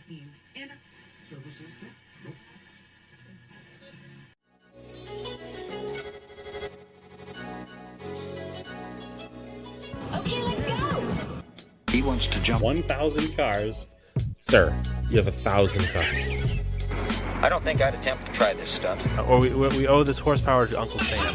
Okay, let's go. He wants to jump 1,000 cars. Sir, you have 1,000 cars. I don't think I'd attempt to try this stunt. Or we owe this horsepower to Uncle Sam.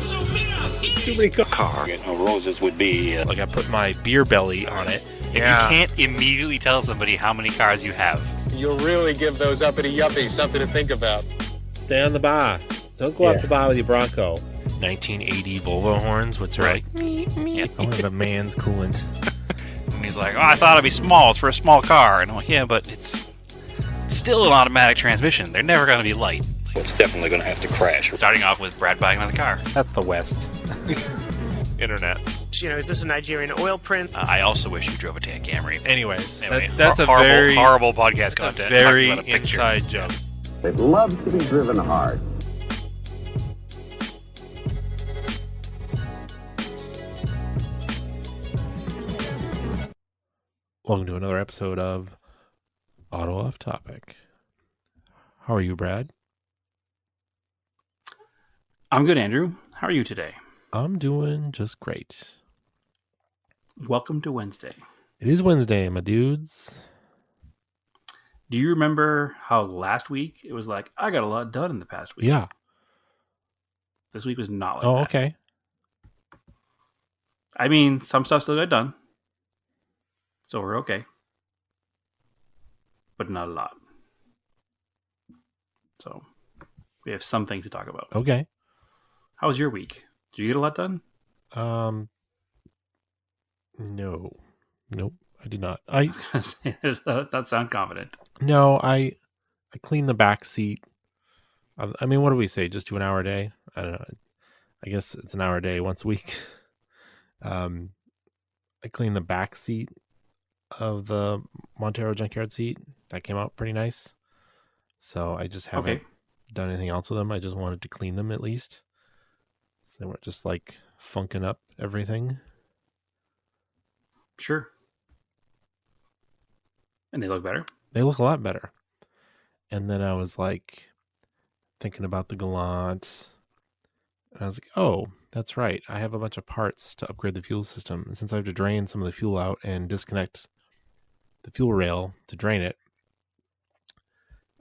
Too many cars. Car. You know, roses would be... Like I put my beer belly on it. If you can't immediately tell somebody how many cars you have. You'll really give those uppity yuppies something to think about. Stay on the bar. Don't go off the bar with your Bronco. 1980 Volvo horns, what's right? Yeah. I want the man's coolant. And he's like, oh, I thought it'd be small. It's for a small car. And I'm like, yeah, but it's still an automatic transmission. They're never going to be light. It's definitely going to have to crash. Starting off with Brad buying another car. That's the West. Internet. You know, is this a Nigerian oil print? I also wish you drove a tan Camry. Anyways, Anyway, that's a horrible, very horrible podcast content. very Talking about a picture. inside joke. It loves to be driven hard. Welcome to another episode of Auto Off Topic. How are you, Brad? I'm good, Andrew. How are you today? I'm doing just great. Welcome to Wednesday. It is Wednesday, my dudes. Do you remember how last week it was like, I got a lot done in the past week? Yeah. This week was not like Oh, that. okay. I mean, some stuff still got done. So we're okay. But not a lot. So we have some things to talk about. Okay. How was your week? Did you get a lot done? No. Nope, I did not. That sound confident. No, I cleaned the back seat. I mean, what do we say? Just do an hour a day? I don't know. I guess it's an hour a day once a week. I cleaned the back seat of the Montero junkyard seat. That came out pretty nice. So I just haven't done anything else with them. I just wanted to clean them at least. So they weren't just like funking up everything. Sure. And they look better? They look a lot better. And then I was like thinking about the Gallant. And I was like, oh, that's right. I have a bunch of parts to upgrade the fuel system. And since I have to drain some of the fuel out and disconnect the fuel rail to drain it,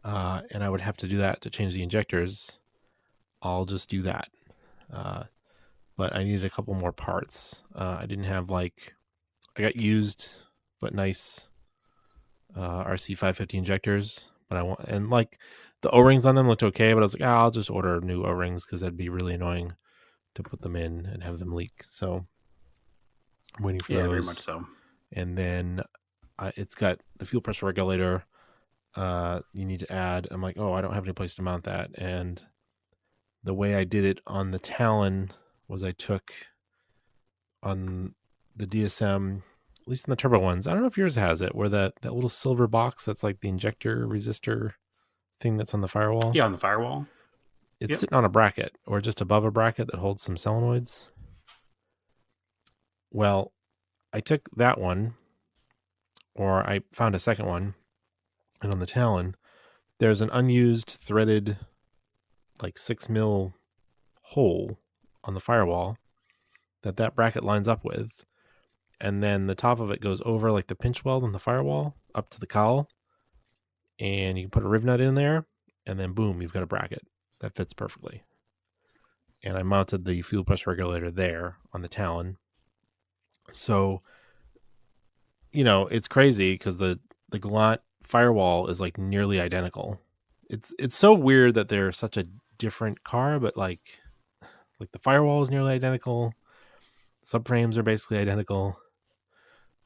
and I would have to do that to change the injectors, I'll just do that. But I needed a couple more parts. I didn't have I got used but nice RC550 injectors, but the O-rings on them looked okay, but I was like, I'll just order new O-rings because that'd be really annoying to put them in and have them leak. So I'm waiting for those. Very much so. And then it's got the fuel pressure regulator. You need to add. I'm like, oh, I don't have any place to mount that. And the way I did it on the Talon was I took on the DSM, at least in the turbo ones. I don't know if yours has it, where that little silver box that's like the injector resistor thing that's on the firewall. Yeah, on the firewall. It's sitting on a bracket or just above a bracket that holds some solenoids. Well, I took that one, or I found a second one, and on the Talon, there's an unused threaded 6mm hole on the firewall that bracket lines up with. And then the top of it goes over the pinch weld on the firewall up to the cowl. And you can put a riv nut in there, and then boom, you've got a bracket that fits perfectly. And I mounted the fuel pressure regulator there on the Talon. So, it's crazy because the Gallant firewall is nearly identical. It's so weird that they're such a different car, but like the firewall is nearly identical. Subframes are basically identical,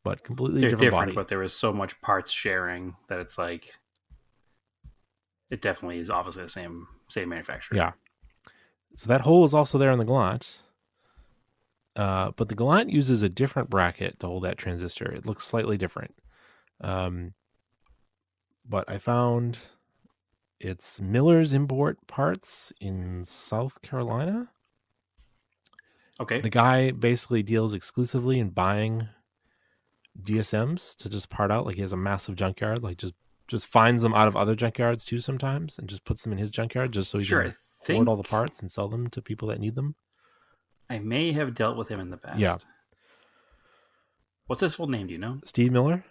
but completely different body. But there is so much parts sharing that it's it definitely is obviously the same manufacturer. Yeah. So that hole is also there on the Gallant. But the Gallant uses a different bracket to hold that transistor. It looks slightly different. But I found it's Miller's Import Parts in South Carolina. Okay. The guy basically deals exclusively in buying DSMs to just part out. He has a massive junkyard, just just finds them out of other junkyards too sometimes, and just puts them in his junkyard just so he Sure, can I hoard all the think parts and sell them to people that need them. I may have dealt with him in the past. Yeah. What's his full name? Do you know? Steve Miller.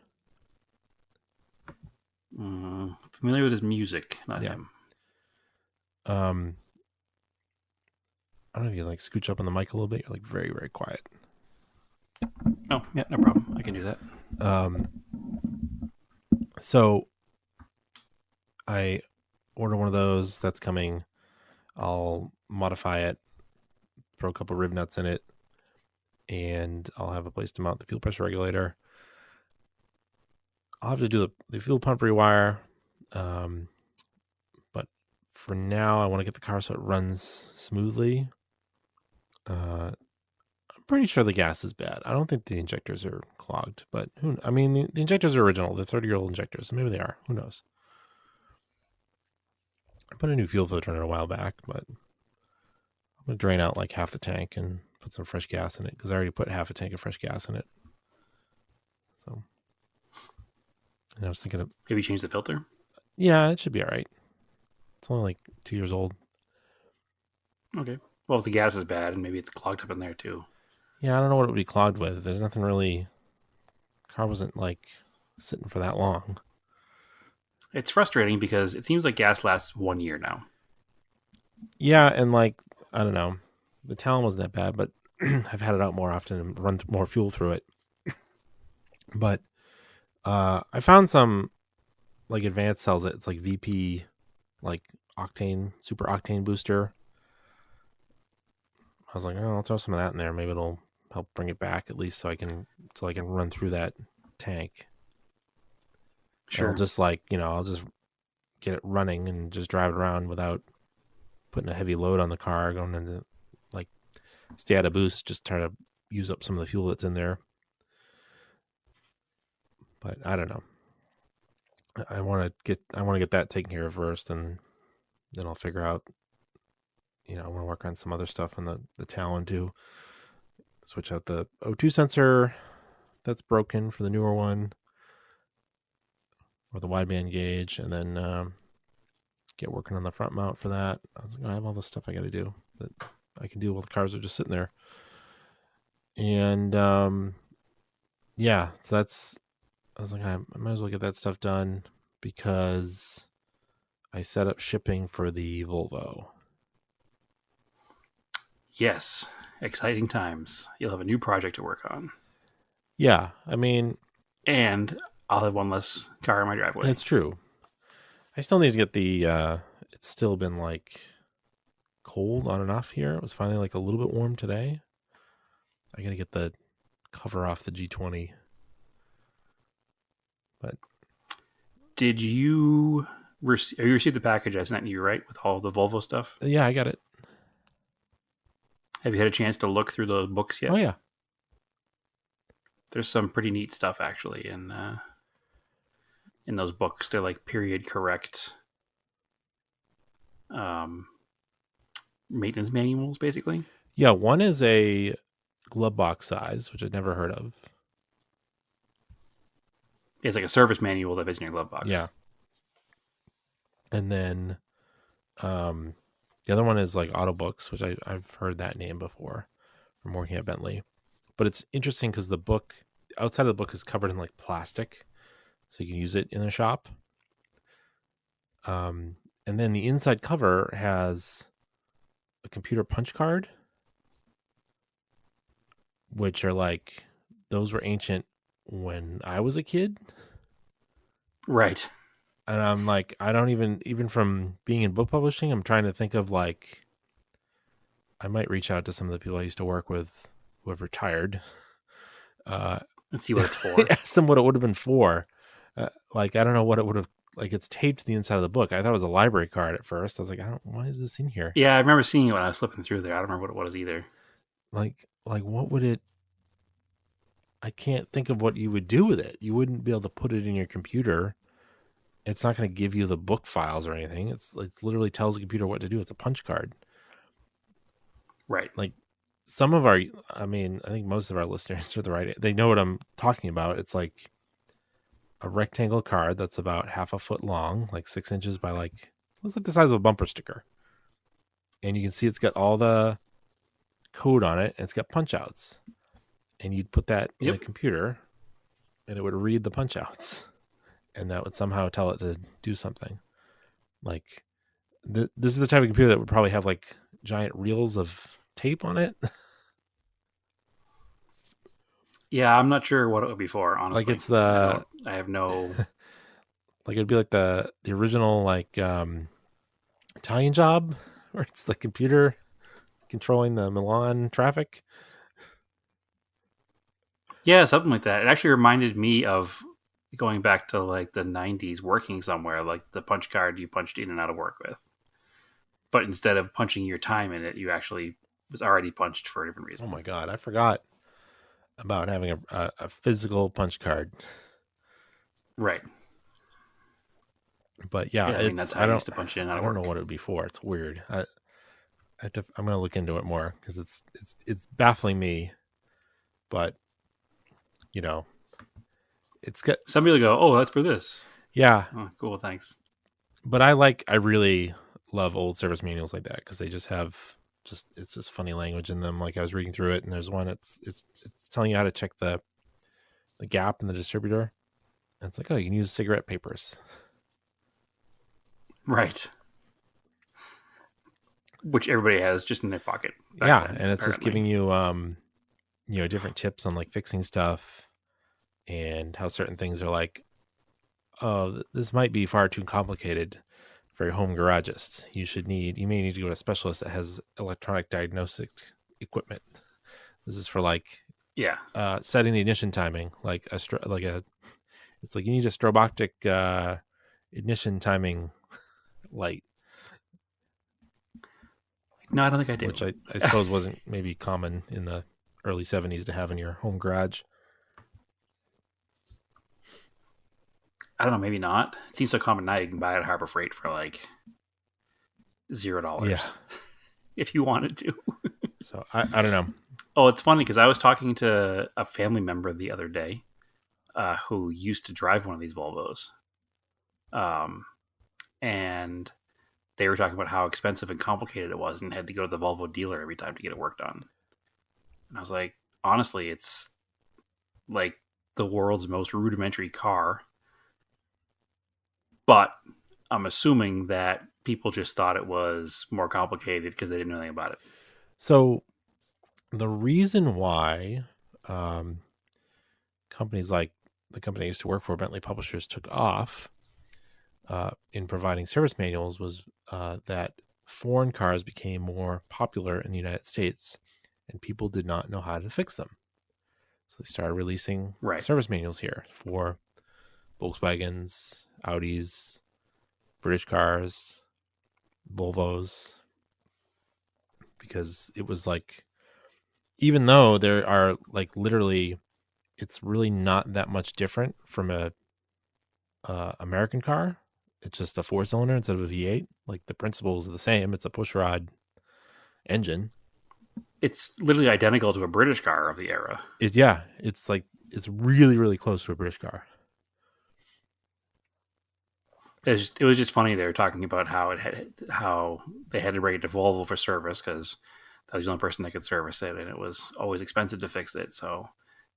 Familiar with his music, not Yeah. him. I don't know if you like scooch up on the mic a little bit. You're like very, very quiet. Oh, yeah, no problem. I can do that. So I order one of those. That's coming. I'll modify it, throw a couple riv nuts in it, and I'll have a place to mount the fuel pressure regulator. I'll have to do the fuel pump rewire. But for now, I want to get the car so it runs smoothly. I'm pretty sure the gas is bad. I don't think the injectors are clogged, but the injectors are original. They're 30-year-old injectors, so maybe they are. Who knows? I put a new fuel filter in it a while back, but I'm going to drain out like half the tank and put some fresh gas in it because I already put half a tank of fresh gas in it. So, and I was thinking of Maybe change the filter? yeah, it should be all right. It's only like 2 years old. Okay. Well, if the gas is bad, and maybe it's clogged up in there too. Yeah, I don't know what it would be clogged with. There's nothing really. Car wasn't like sitting for that long. It's frustrating because it seems like gas lasts 1 year now. Yeah, and like I don't know, the Talon wasn't that bad, but I've had it out more often and run more fuel through it. But I found some like Advanced sells it. It's like VP, like octane, super octane booster. I was like, oh, I'll throw some of that in there. Maybe it'll help bring it back at least so I can run through that tank. Sure. I'll just I'll just get it running and just drive it around without putting a heavy load on the car, going into like stay at a boost, just try to use up some of the fuel that's in there. But I don't know. I want to get that taken care of first, and then I'll figure out. I want to work on some other stuff on the Talon too. Switch out the O2 sensor that's broken for the newer one, or the wideband gauge, and then get working on the front mount for that. I was like, I have all this stuff I got to do that I can do while the cars are just sitting there. And yeah, so that's. I was like, I might as well get that stuff done because I set up shipping for the Volvo. Yes. Exciting times. You'll have a new project to work on. Yeah, I mean... And I'll have one less car in my driveway. That's true. I still need to get the... it's still been, like, cold on and off here. It was finally, like, a little bit warm today. I gotta get the cover off the G20. But... Did you... You received the package I sent you, right? With all the Volvo stuff? Yeah, I got it. Have you had a chance to look through the books yet? Oh, yeah. There's some pretty neat stuff, actually, in those books. They're like period correct maintenance manuals, basically. Yeah, one is a glove box size, which I'd never heard of. It's like a service manual that fits in your glove box. Yeah. And then the other one is like Autobooks, which I've heard that name before from working at Bentley. But it's interesting because the book, outside of the book, is covered in like plastic, so you can use it in the shop. And then the inside cover has a computer punch card, which are like, those were ancient when I was a kid. Right. And I'm like, I don't even from being in book publishing, I'm trying to think of like, I might reach out to some of the people I used to work with who have retired. And see what it's for. Ask them what it would have been for. Like, I don't know what it would have, like, it's taped to the inside of the book. I thought it was a library card at first. I was like, why is this in here? Yeah, I remember seeing it when I was flipping through there. I don't remember what it was either. Like what would it, I can't think of what you would do with it. You wouldn't be able to put it in your computer. It's not going to give you the book files or anything. It literally tells the computer what to do. It's a punch card. Right. Like some of I think most of our listeners are they know what I'm talking about. It's like a rectangle card that's about half a foot long, like 6 inches by looks like the size of a bumper sticker. And you can see it's got all the code on it, and it's got punch outs. And you'd put that in a computer, and it would read the punch outs, and that would somehow tell it to do something. Like, this is the type of computer that would probably have like giant reels of tape on it. Yeah, I'm not sure what it would be for, honestly. Like, it's the I have no. Like, it'd be like the original Italian Job, where it's the computer controlling the Milan traffic. Yeah, something like that. It actually reminded me of going back to like the 90s, working somewhere, like the punch card you punched in and out of work with. But instead of punching your time in it, you actually was already punched for a different reason. Oh my God, I forgot about having a physical punch card. Right. But yeah, I mean, that's how I used to punch in and out of work. I don't know what it would be for. It's weird. I'm going to look into it more because it's baffling me. But it's got some people go, "Oh, that's for this." Yeah. Oh, cool. Thanks. But I really love old service manuals like that because they just have it's just funny language in them. Like, I was reading through it, and there's one it's telling you how to check the gap in the distributor. And it's like, oh, you can use cigarette papers. Right. Which everybody has just in their pocket. Yeah, and it's just giving you different tips on like fixing stuff and how certain things are like, oh, this might be far too complicated for your home garagist. You may need to go to a specialist that has electronic diagnostic equipment. This is for setting the ignition timing, it's like you need a strobe optic ignition timing light. No, I don't think I do. Which I suppose wasn't maybe common in the early 70s to have in your home garage. I don't know, maybe not. It seems so common now. You can buy it at Harbor Freight for like $0 if you wanted to. So I don't know. Oh, it's funny because I was talking to a family member the other day who used to drive one of these Volvos. And they were talking about how expensive and complicated it was and had to go to the Volvo dealer every time to get it worked on. And I was like, honestly, it's like the world's most rudimentary car. But I'm assuming that people just thought it was more complicated because they didn't know anything about it. So the reason why companies like the company I used to work for, Bentley Publishers, took off in providing service manuals was that foreign cars became more popular in the United States and people did not know how to fix them. So they started releasing service manuals here for Volkswagens, Audis, British cars, Volvos, because it was like, even though there are like literally, it's really not that much different from a American car. It's just a 4-cylinder instead of a V8. Like, the principle is the same. It's a pushrod engine. It's literally identical to a British car of the era. It's really, really close to a British car. It was just funny. They were talking about how they had to bring it to Volvo for service because that was the only person that could service it, and it was always expensive to fix it. So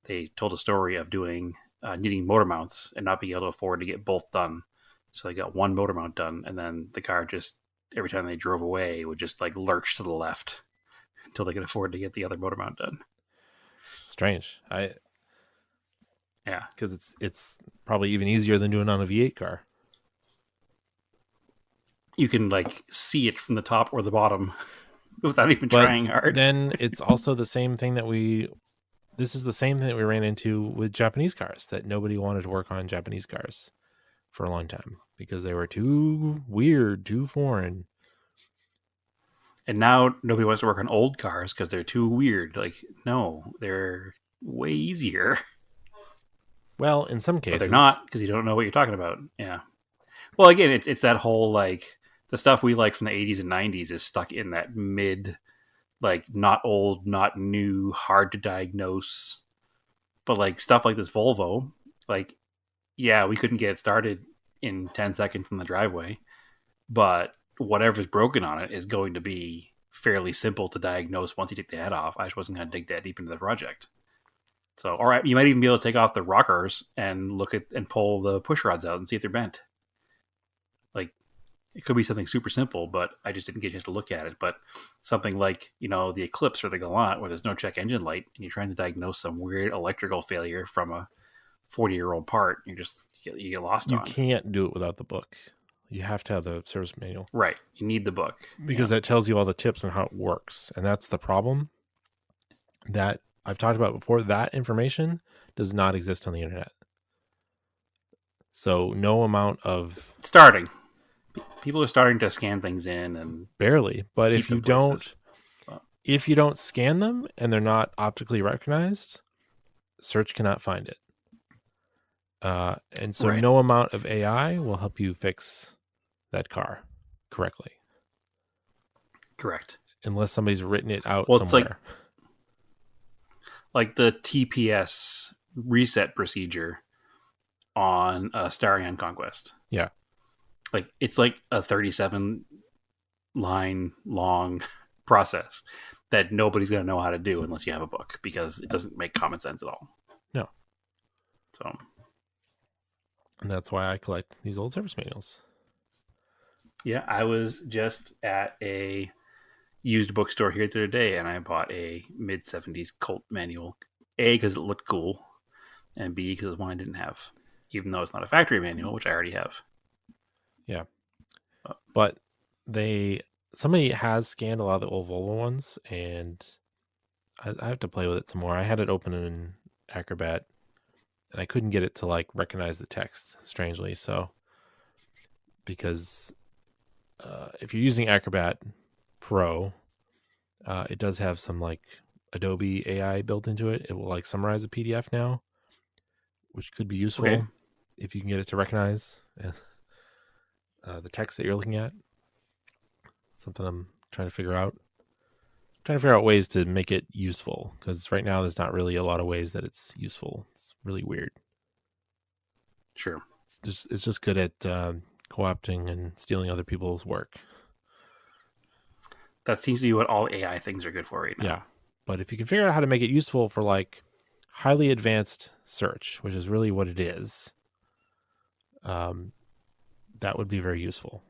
they told a story of needing motor mounts and not being able to afford to get both done. So they got one motor mount done, and then the car just, every time they drove away, would just like lurch to the left until they could afford to get the other motor mount done. Strange. Yeah, because it's probably even easier than doing on a V8 car. You can like see it from the top or the bottom without even trying hard. Then it's also the same thing this is the same thing that we ran into with Japanese cars, that nobody wanted to work on Japanese cars for a long time because they were too weird, too foreign. And now nobody wants to work on old cars because they're too weird. Like, no, they're way easier. Well, in some cases. But they're not, because you don't know what you're talking about. Yeah. Well, again, it's that whole, like, the stuff we like from the 80s and 90s is stuck in that mid, like, not old, not new, hard to diagnose. But, like, stuff like this Volvo, like, yeah, we couldn't get it started in 10 seconds in the driveway, but whatever's broken on it is going to be fairly simple to diagnose once you take the head off. I just wasn't going to dig that deep into the project. So, all right, you might even be able to take off the rockers and look at and pull the push rods out and see if they're bent. Like, it could be something super simple, but I just didn't get a chance to look at it. But something like, the Eclipse or the Galant, where there's no check engine light, and you're trying to diagnose some weird electrical failure from a 40-year-old part, you get lost You on. can't do it without the book. You have to have the service manual. Right. You need the book. Because that tells you all the tips on how it works. And that's the problem that I've talked about before. That information does not exist on the internet. So no amount of... Starting. People are starting to scan things in and... Barely. But keep if you them places. if you don't scan them and they're not optically recognized, search cannot find it. And so Right. no amount of AI will help you fix that car correctly. Correct. Unless somebody's written it out Well, it's somewhere. like the TPS reset procedure on Starion Conquest. Yeah. Like, it's like a 37 line long process that nobody's going to know how to do unless you have a book, because it doesn't make common sense at all. No. So... And that's why I collect these old service manuals. Yeah, I was just at a used bookstore here the other day, and I bought a mid-70s Colt manual. A, because it looked cool, and B, because it's one I didn't have, even though it's not a factory manual, which I already have. Yeah. But somebody has scanned a lot of the old Volvo ones, and I have to play with it some more. I had it open in Acrobat, and I couldn't get it to recognize the text, strangely. So, because if you're using Acrobat Pro, it does have some Adobe AI built into it. It will summarize a PDF now, which could be useful if you can get it to recognize the text that you're looking at. Something I'm trying to figure out. Trying to figure out ways to make it useful, because right now there's not really a lot of ways that it's useful. It's really weird. Sure. It's just good at co-opting and stealing other people's work. That seems to be what all AI things are good for right now. Yeah. But if you can figure out how to make it useful for highly advanced search, which is really what it is, that would be very useful.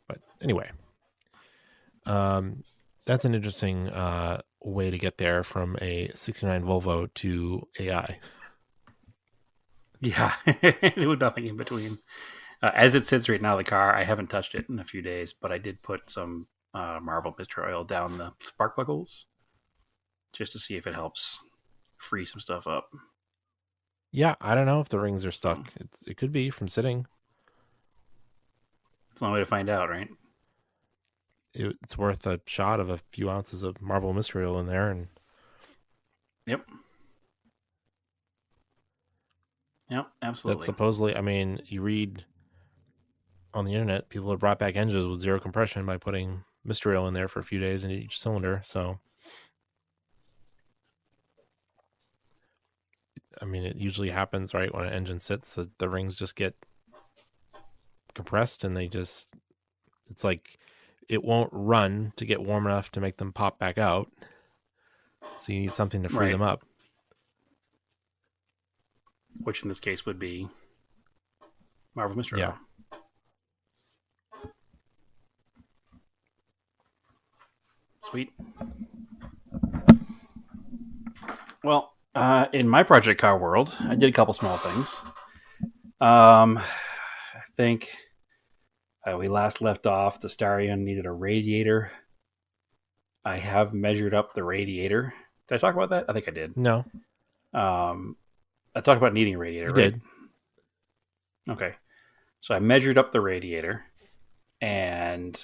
But anyway, that's an interesting way to get there from a 69 Volvo to AI. Yeah, with nothing in between. As it sits right now, the car, I haven't touched it in a few days, but I did put some Marvel Mystery Oil down the spark plug holes just to see if it helps free some stuff up. Yeah, I don't know if the rings are stuck. It could be from sitting. It's the only way to find out, right? It's worth a shot of a few ounces of Marble Mystery Oil in there. And Yep, absolutely. that's supposedly, you read on the internet, people have brought back engines with zero compression by putting Mystery Oil in there for a few days in each cylinder. So, it usually happens, right? When an engine sits, the rings just get compressed and it's like it won't run to get warm enough to make them pop back out. So you need something to free them up. Which in this case would be Marvel Mystery Oil. Sweet. Well, in my project car world, I did a couple small things. I think we last left off, the Starion needed a radiator. I have measured up the radiator. Did I talk about that? I think I did. No. I talked about needing a radiator, right? Did. Okay. So I measured up the radiator and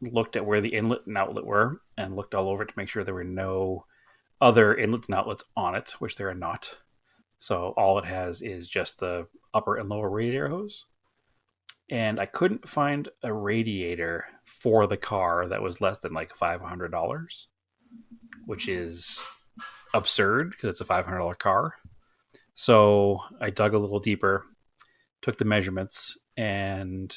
looked at where the inlet and outlet were and looked all over it to make sure there were no other inlets and outlets on it, which there are not. So all it has is just the upper and lower radiator hose. And I couldn't find a radiator for the car that was less than $500, which is absurd because it's a $500 car. So I dug a little deeper, took the measurements, and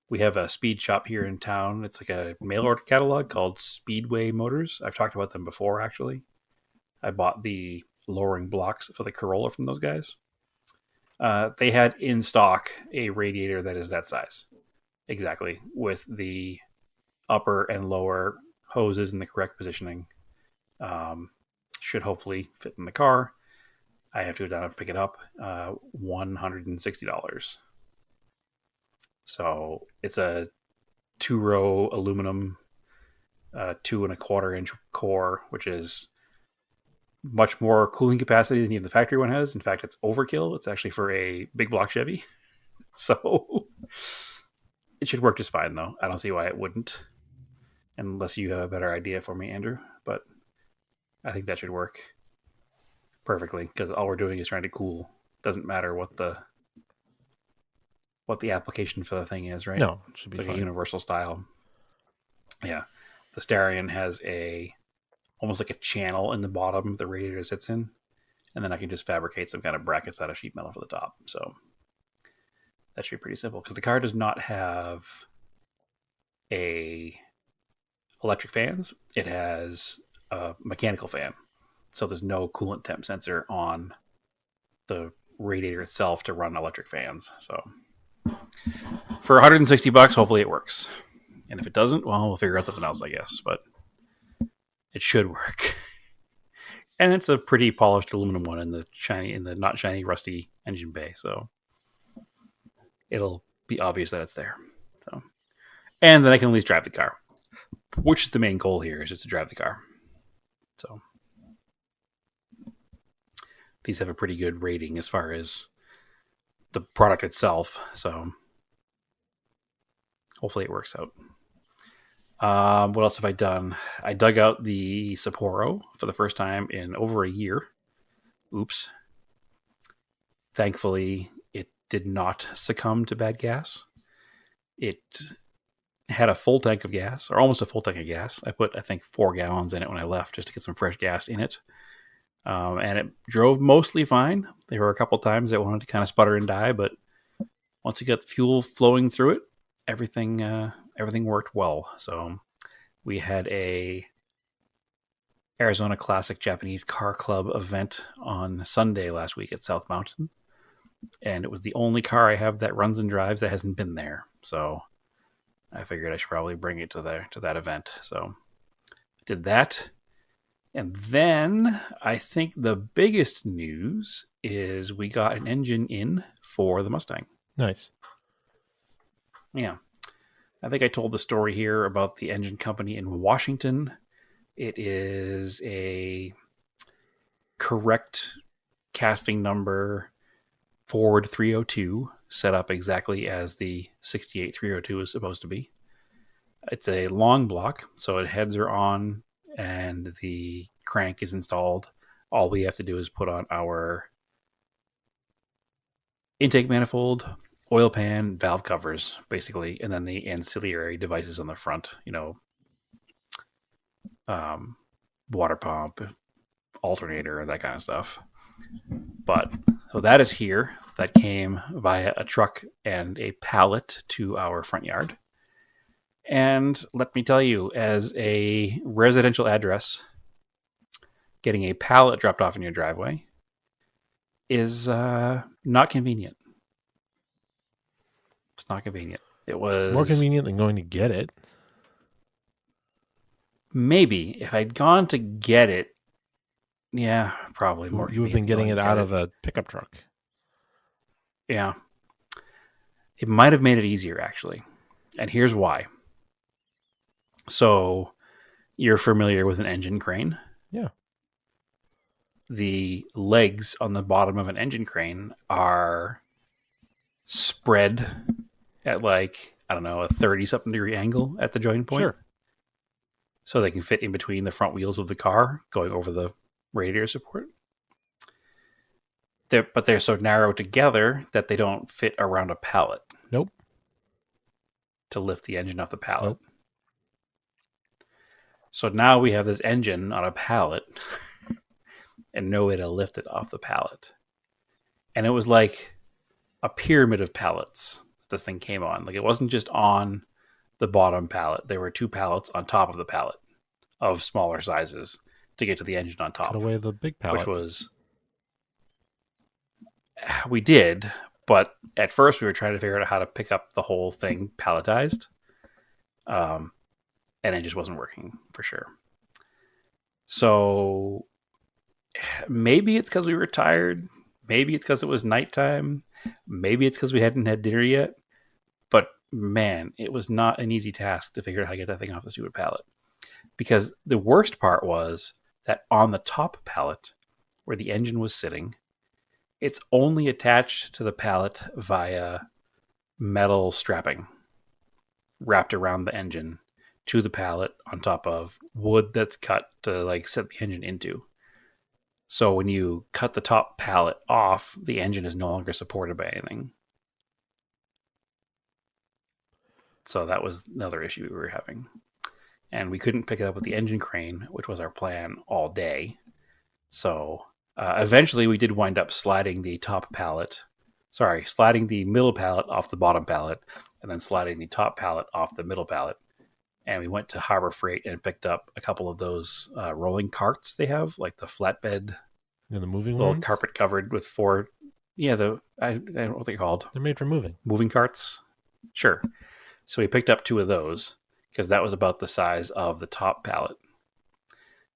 we have a speed shop here in town. It's like a mail order catalog called Speedway Motors. I've talked about them before, actually. I bought the lowering blocks for the Corolla from those guys. They had in stock a radiator that is that size. Exactly. With the upper and lower hoses in the correct positioning. Should hopefully fit in the car. I have to go down and pick it up. $160. So it's a 2-row aluminum, 2.25-inch core, which is much more cooling capacity than even the factory one has. In fact, it's overkill. It's actually for a big block Chevy. So it should work just fine, though. I don't see why it wouldn't, unless you have a better idea for me, Andrew. But I think that should work perfectly, because all we're doing is trying to cool. Doesn't matter what the application for the thing is, right? No, it should be it's like fine. a universal style. Yeah, the Starion has almost like a channel in the bottom the radiator sits in, and then I can just fabricate some kind of brackets out of sheet metal for the top. So that should be pretty simple, because the car does not have a electric fans. It has a mechanical fan. So there's no coolant temp sensor on the radiator itself to run electric fans. So for $160, hopefully it works. And if it doesn't, well, we'll figure out something else, I guess. But it should work. And it's a pretty polished aluminum one in the not shiny, rusty engine bay. So it'll be obvious that it's there. So, and then I can at least drive the car, which is the main goal here, is just to drive the car. So these have a pretty good rating as far as the product itself. So hopefully it works out. What else have I done? I dug out the Sapporo for the first time in over a year. Oops. Thankfully, it did not succumb to bad gas. It had a full tank of gas, or almost a full tank of gas. I put, I think, 4 gallons in it when I left just to get some fresh gas in it. And it drove mostly fine. There were a couple times it wanted to kind of sputter and die, but once you got the fuel flowing through it, everything worked well. So we had a Arizona Classic Japanese Car Club event on Sunday last week at South Mountain, and it was the only car I have that runs and drives that hasn't been there. So I figured I should probably bring it to that event. So I did that. And then I think the biggest news is we got an engine in for the Mustang. Nice. Yeah. I think I told the story here about the engine company in Washington. It is a correct casting number Ford 302, set up exactly as the 68 302 is supposed to be. It's a long block, so its heads are on and the crank is installed. All we have to do is put on our intake manifold, oil pan, valve covers, basically, and then the ancillary devices on the front, water pump, alternator, that kind of stuff. But so that is here. That came via a truck and a pallet to our front yard. And let me tell you, as a residential address, getting a pallet dropped off in your driveway is not convenient. It's not convenient. It's more convenient than going to get it. Maybe. If I'd gone to get it, yeah, probably more. You would have been getting it out of a pickup truck. Yeah. It might have made it easier, actually. And here's why. So, you're familiar with an engine crane? Yeah. The legs on the bottom of an engine crane are spread at a 30-something degree angle at the joint point. Sure. So they can fit in between the front wheels of the car going over the radiator support. But they're so narrow together that they don't fit around a pallet. Nope. To lift the engine off the pallet. Nope. So now we have this engine on a pallet and no way to lift it off the pallet. And it was like a pyramid of pallets this thing came on. Like, it wasn't just on the bottom pallet. There were 2 pallets on top of the pallet of smaller sizes to get to the engine on top. Cut away the big pallet. Which was... We did, but at first we were trying to figure out how to pick up the whole thing palletized. And it just wasn't working for sure. So maybe it's because we were tired. Maybe it's because it was nighttime. Maybe it's because we hadn't had dinner yet. But man, it was not an easy task to figure out how to get that thing off the stupid pallet. Because the worst part was that on the top pallet, where the engine was sitting, it's only attached to the pallet via metal strapping wrapped around the engine to the pallet on top of wood that's cut to like set the engine into. So when you cut the top pallet off, the engine is no longer supported by anything. So that was another issue we were having. And we couldn't pick it up with the engine crane, which was our plan all day. So eventually we did wind up sliding the middle pallet off the bottom pallet, and then sliding the top pallet off the middle pallet. And we went to Harbor Freight and picked up a couple of those rolling carts they have, like the flatbed. Yeah, the moving little ones? carpet covered with 4. Yeah, I don't know what they're called. They're made for moving. Moving carts? Sure. So we picked up 2 of those because that was about the size of the top pallet.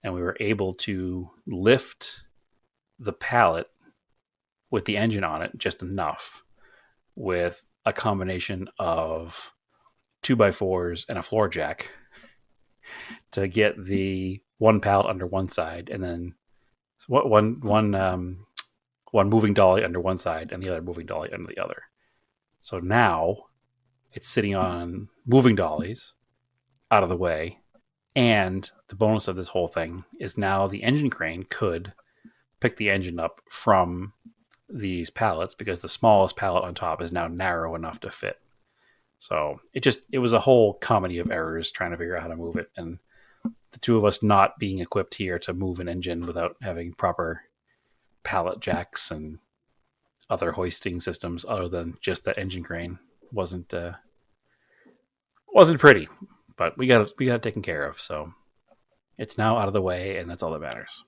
And we were able to lift the pallet with the engine on it just enough with a combination of 2x4s and a floor jack to get the one pallet under one side, and then one moving dolly under one side and the other moving dolly under the other. So now it's sitting on moving dollies out of the way, and the bonus of this whole thing is now the engine crane could pick the engine up from these pallets because the smallest pallet on top is now narrow enough to fit. So it was a whole comedy of errors trying to figure out how to move it. And the 2 of us not being equipped here to move an engine without having proper pallet jacks and other hoisting systems other than just that engine crane wasn't pretty, but we got it taken care of. So it's now out of the way, and that's all that matters.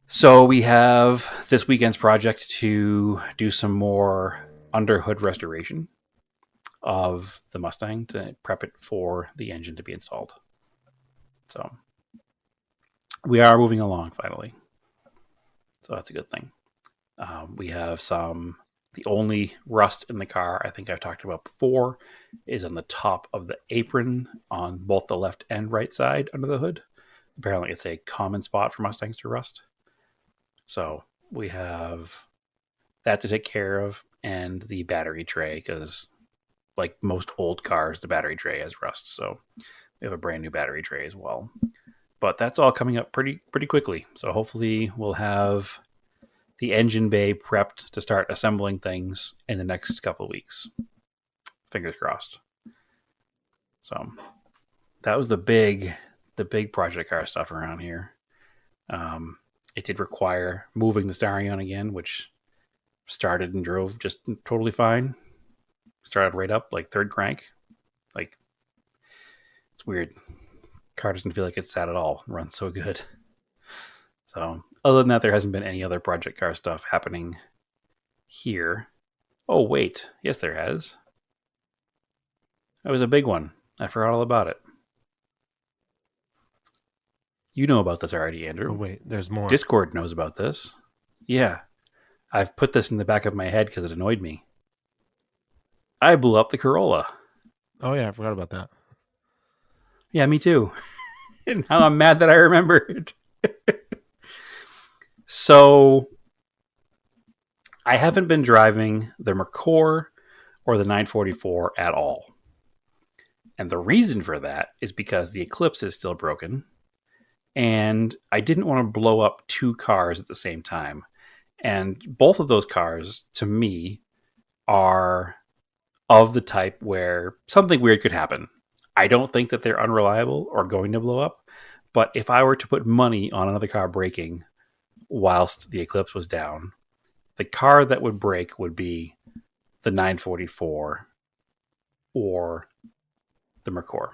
So we have this weekend's project to do some more under hood restoration of the Mustang to prep it for the engine to be installed. So we are moving along finally. So that's a good thing. We have the only rust in the car I think I've talked about before is on the top of the apron on both the left and right side under the hood. Apparently it's a common spot for Mustangs to rust. So we have that to take care of, and the battery tray, because like most old cars, the battery tray has rust. So we have a brand new battery tray as well. But that's all coming up pretty quickly. So hopefully we'll have the engine bay prepped to start assembling things in the next couple of weeks. Fingers crossed. So that was the big project car stuff around here. It did require moving the Starion again, which started and drove just totally fine. Started right up, like third crank. Like, it's weird. Car doesn't feel like it's sad at all. It runs so good. So, other than that, there hasn't been any other project car stuff happening here. Oh, wait. Yes, there has. That was a big one. I forgot all about it. You know about this already, Andrew. Oh, wait, there's more. Discord knows about this. Yeah. I've put this in the back of my head because it annoyed me. I blew up the Corolla. Oh, yeah, I forgot about that. Yeah, me too. And now I'm mad that I remembered. So, I haven't been driving the Mercor or the 944 at all. And the reason for that is because the Eclipse is still broken. And I didn't want to blow up 2 cars at the same time. And both of those cars, to me, are of the type where something weird could happen. I don't think that they're unreliable or going to blow up. But if I were to put money on another car breaking, whilst the Eclipse was down, the car that would break would be the 944 or the Mercor.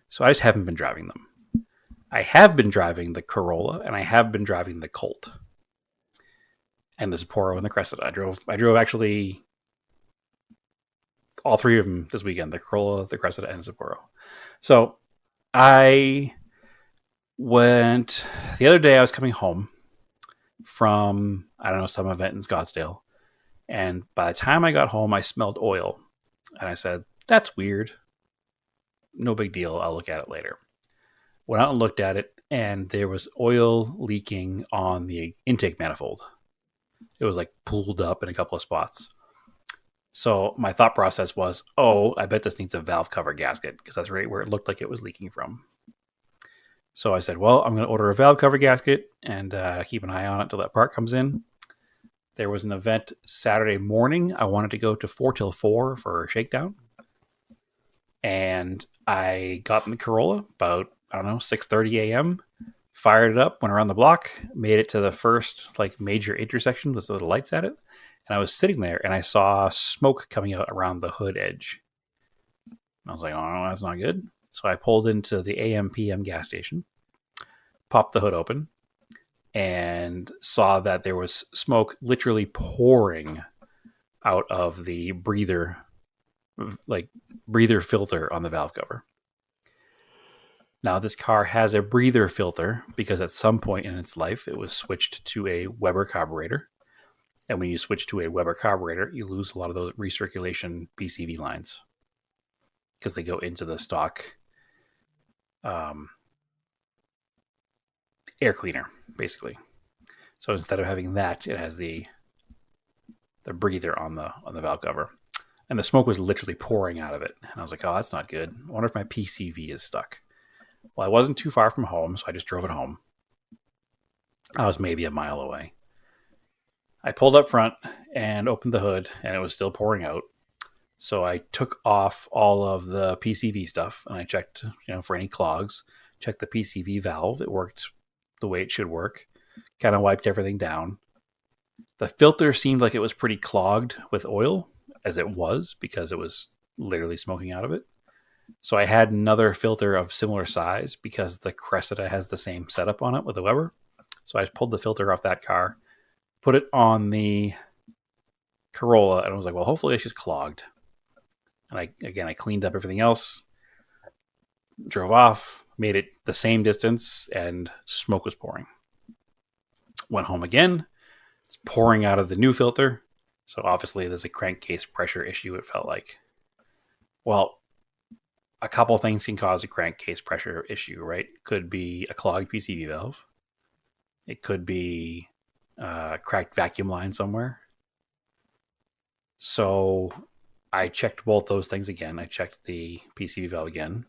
So I just haven't been driving them. I have been driving the Corolla, and I have been driving the Colt and the Sapporo and the Cressida. I drove actually all three of them this weekend: the Corolla, the Cressida, and the Sapporo. So I went the other day. I was coming home from, I don't know, some event in Scottsdale, and by the time I got home, I smelled oil, and I said, "That's weird. No big deal. I'll look at it later." Went out and looked at it, and there was oil leaking on the intake manifold. It was like pooled up in a couple of spots. So my thought process was, oh, I bet this needs a valve cover gasket, because that's right where it looked like it was leaking from. So I said, well, I'm going to order a valve cover gasket and keep an eye on it until that part comes in. There was an event Saturday morning. I wanted to go to 4 till 4 for a shakedown. And I got in the Corolla about, 6:30 a.m., fired it up, went around the block, made it to the first major intersection with the lights at it. And I was sitting there and I saw smoke coming out around the hood edge. And I was like, oh, that's not good. So I pulled into the AM PM gas station, popped the hood open, and saw that there was smoke literally pouring out of the breather filter on the valve cover. Now, this car has a breather filter because at some point in its life, it was switched to a Weber carburetor. And when you switch to a Weber carburetor, you lose a lot of those recirculation PCV lines because they go into the stock air cleaner, basically. So instead of having that, it has the breather on the valve cover. And the smoke was literally pouring out of it. And I was like, oh, that's not good. I wonder if my PCV is stuck. Well, I wasn't too far from home, so I just drove it home. I was maybe a mile away. I pulled up front and opened the hood, and it was still pouring out. So I took off all of the PCV stuff, and I checked, for any clogs. Checked the PCV valve. It worked the way it should work. Kind of wiped everything down. The filter seemed like it was pretty clogged with oil, as it was, because it was literally smoking out of it. So I had another filter of similar size because the Cressida has the same setup on it with the Weber. So I just pulled the filter off that car, put it on the Corolla, and I was like, well, hopefully it's just clogged. And I cleaned up everything else, drove off, made it the same distance, and smoke was pouring. Went home again. It's pouring out of the new filter. So obviously there's a crankcase pressure issue, it felt like. Well, a couple things can cause a crankcase pressure issue, right? Could be a clogged PCV valve. It could be a cracked vacuum line somewhere. So I checked both those things again. I checked the PCV valve again.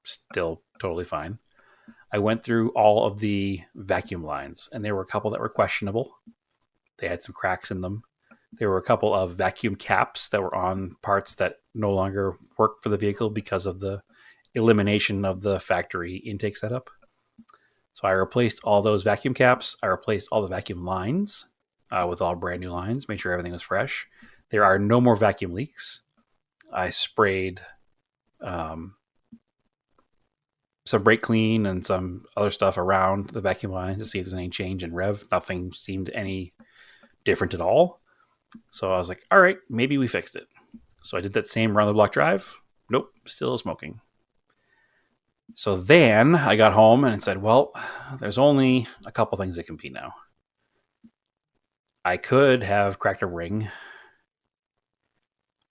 Still totally fine. I went through all of the vacuum lines, and there were a couple that were questionable. They had some cracks in them. There were a couple of vacuum caps that were on parts that no longer work for the vehicle because of the elimination of the factory intake setup. So I replaced all those vacuum caps. I replaced all the vacuum lines with all brand new lines, made sure everything was fresh. There are no more vacuum leaks. I sprayed some brake clean and some other stuff around the vacuum lines to see if there's any change in rev. Nothing seemed any different at all. So I was like, all right, maybe we fixed it. So I did that same round the block drive. Nope, still smoking. So then I got home and said, well, there's only a couple things that can be now. I could have cracked a ring,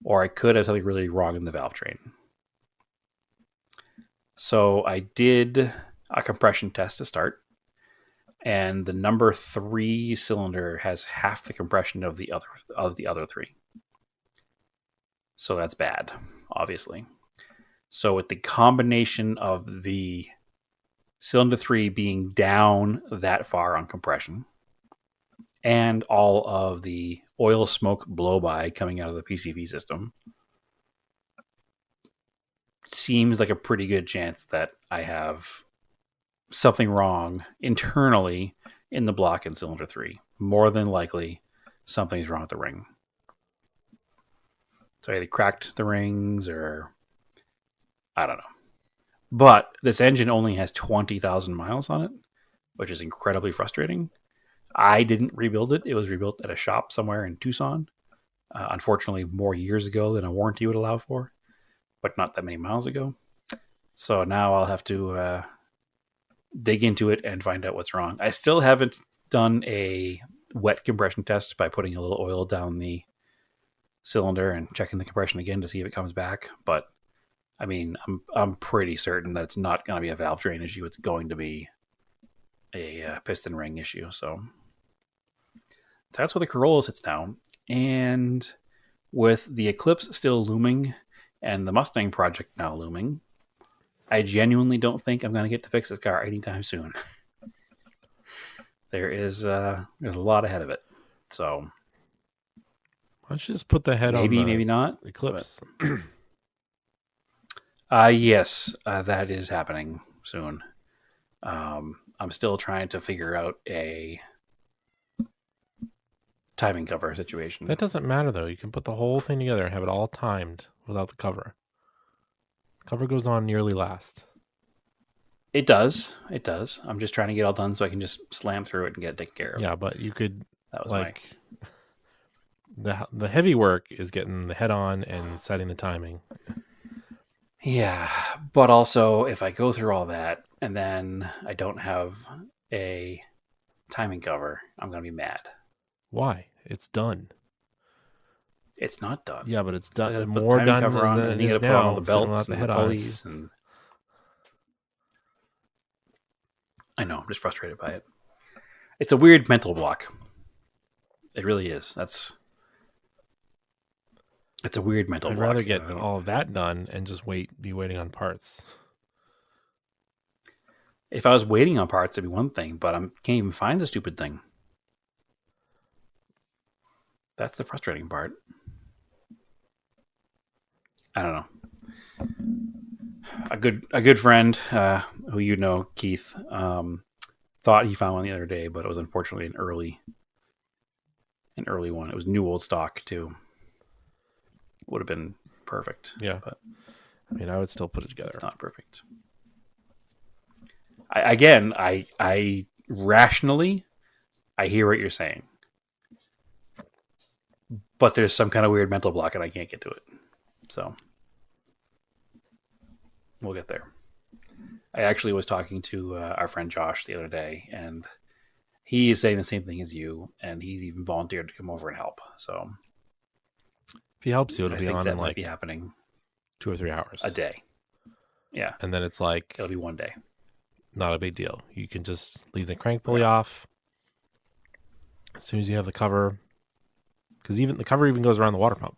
or I could have something really wrong in the valve train. So I did a compression test to start, and the number 3 cylinder has half the compression of the other 3. So that's bad, obviously. So with the combination of the cylinder 3 being down that far on compression, and all of the oil smoke blow-by coming out of the PCV system, seems like a pretty good chance that I have something wrong internally in the block in cylinder 3. More than likely, something's wrong with the ring. So either cracked the rings or I don't know. But this engine only has 20,000 miles on it, which is incredibly frustrating. I didn't rebuild it. It was rebuilt at a shop somewhere in Tucson. Unfortunately, more years ago than a warranty would allow for, but not that many miles ago. So now I'll have to dig into it and find out what's wrong. I still haven't done a wet compression test by putting a little oil down the cylinder and checking the compression again to see if it comes back. But I mean, I'm pretty certain that it's not going to be a valve drain issue. It's going to be a piston ring issue. So that's where the Corolla sits now. And with the Eclipse still looming and the Mustang project now looming, I genuinely don't think I'm going to get to fix this car anytime soon. There's a lot ahead of it. So why don't you just put the head on maybe not Eclipse? Yes, that is happening soon. I'm still trying to figure out a timing cover situation. That doesn't matter though. You can put the whole thing together and have it all timed without the cover. The cover goes on nearly last. It does. I'm just trying to get it all done so I can just slam through it and get it taken care of. Yeah, but you could That was like the heavy work is getting the head on and setting the timing. Yeah, but also if I go through all that and then I don't have a timing cover, I'm going to be mad. Why? It's done. It's not done. Yeah, but it's done. Put More timing done cover on, than and it you is got to put on all now. the belts The and head the on. pulleys, and I know I'm just frustrated by it. It's a weird mental block. It really is. It's a weird mental I'd block. rather get all of that done and just be waiting on parts. If I was waiting on parts, it'd be one thing, but I can't even find the stupid thing. That's the frustrating part. I don't know. A good friend who you know, Keith, thought he found one the other day, but it was unfortunately an early one. It was new old stock too. Would have been perfect. Yeah, but I mean, I would still put it together. It's not perfect. I rationally, I hear what you're saying, but there's some kind of weird mental block and I can't get to it. So we'll get there. I actually was talking to our friend Josh the other day, and he is saying the same thing as you, and he's even volunteered to come over and help. So if he helps you, it'll be on that in might like be happening 2 or 3 hours a day. Yeah, and then it's like it'll be one day. Not a big deal. You can just leave the crank pulley off as soon as you have the cover, because even the cover even goes around the water pump.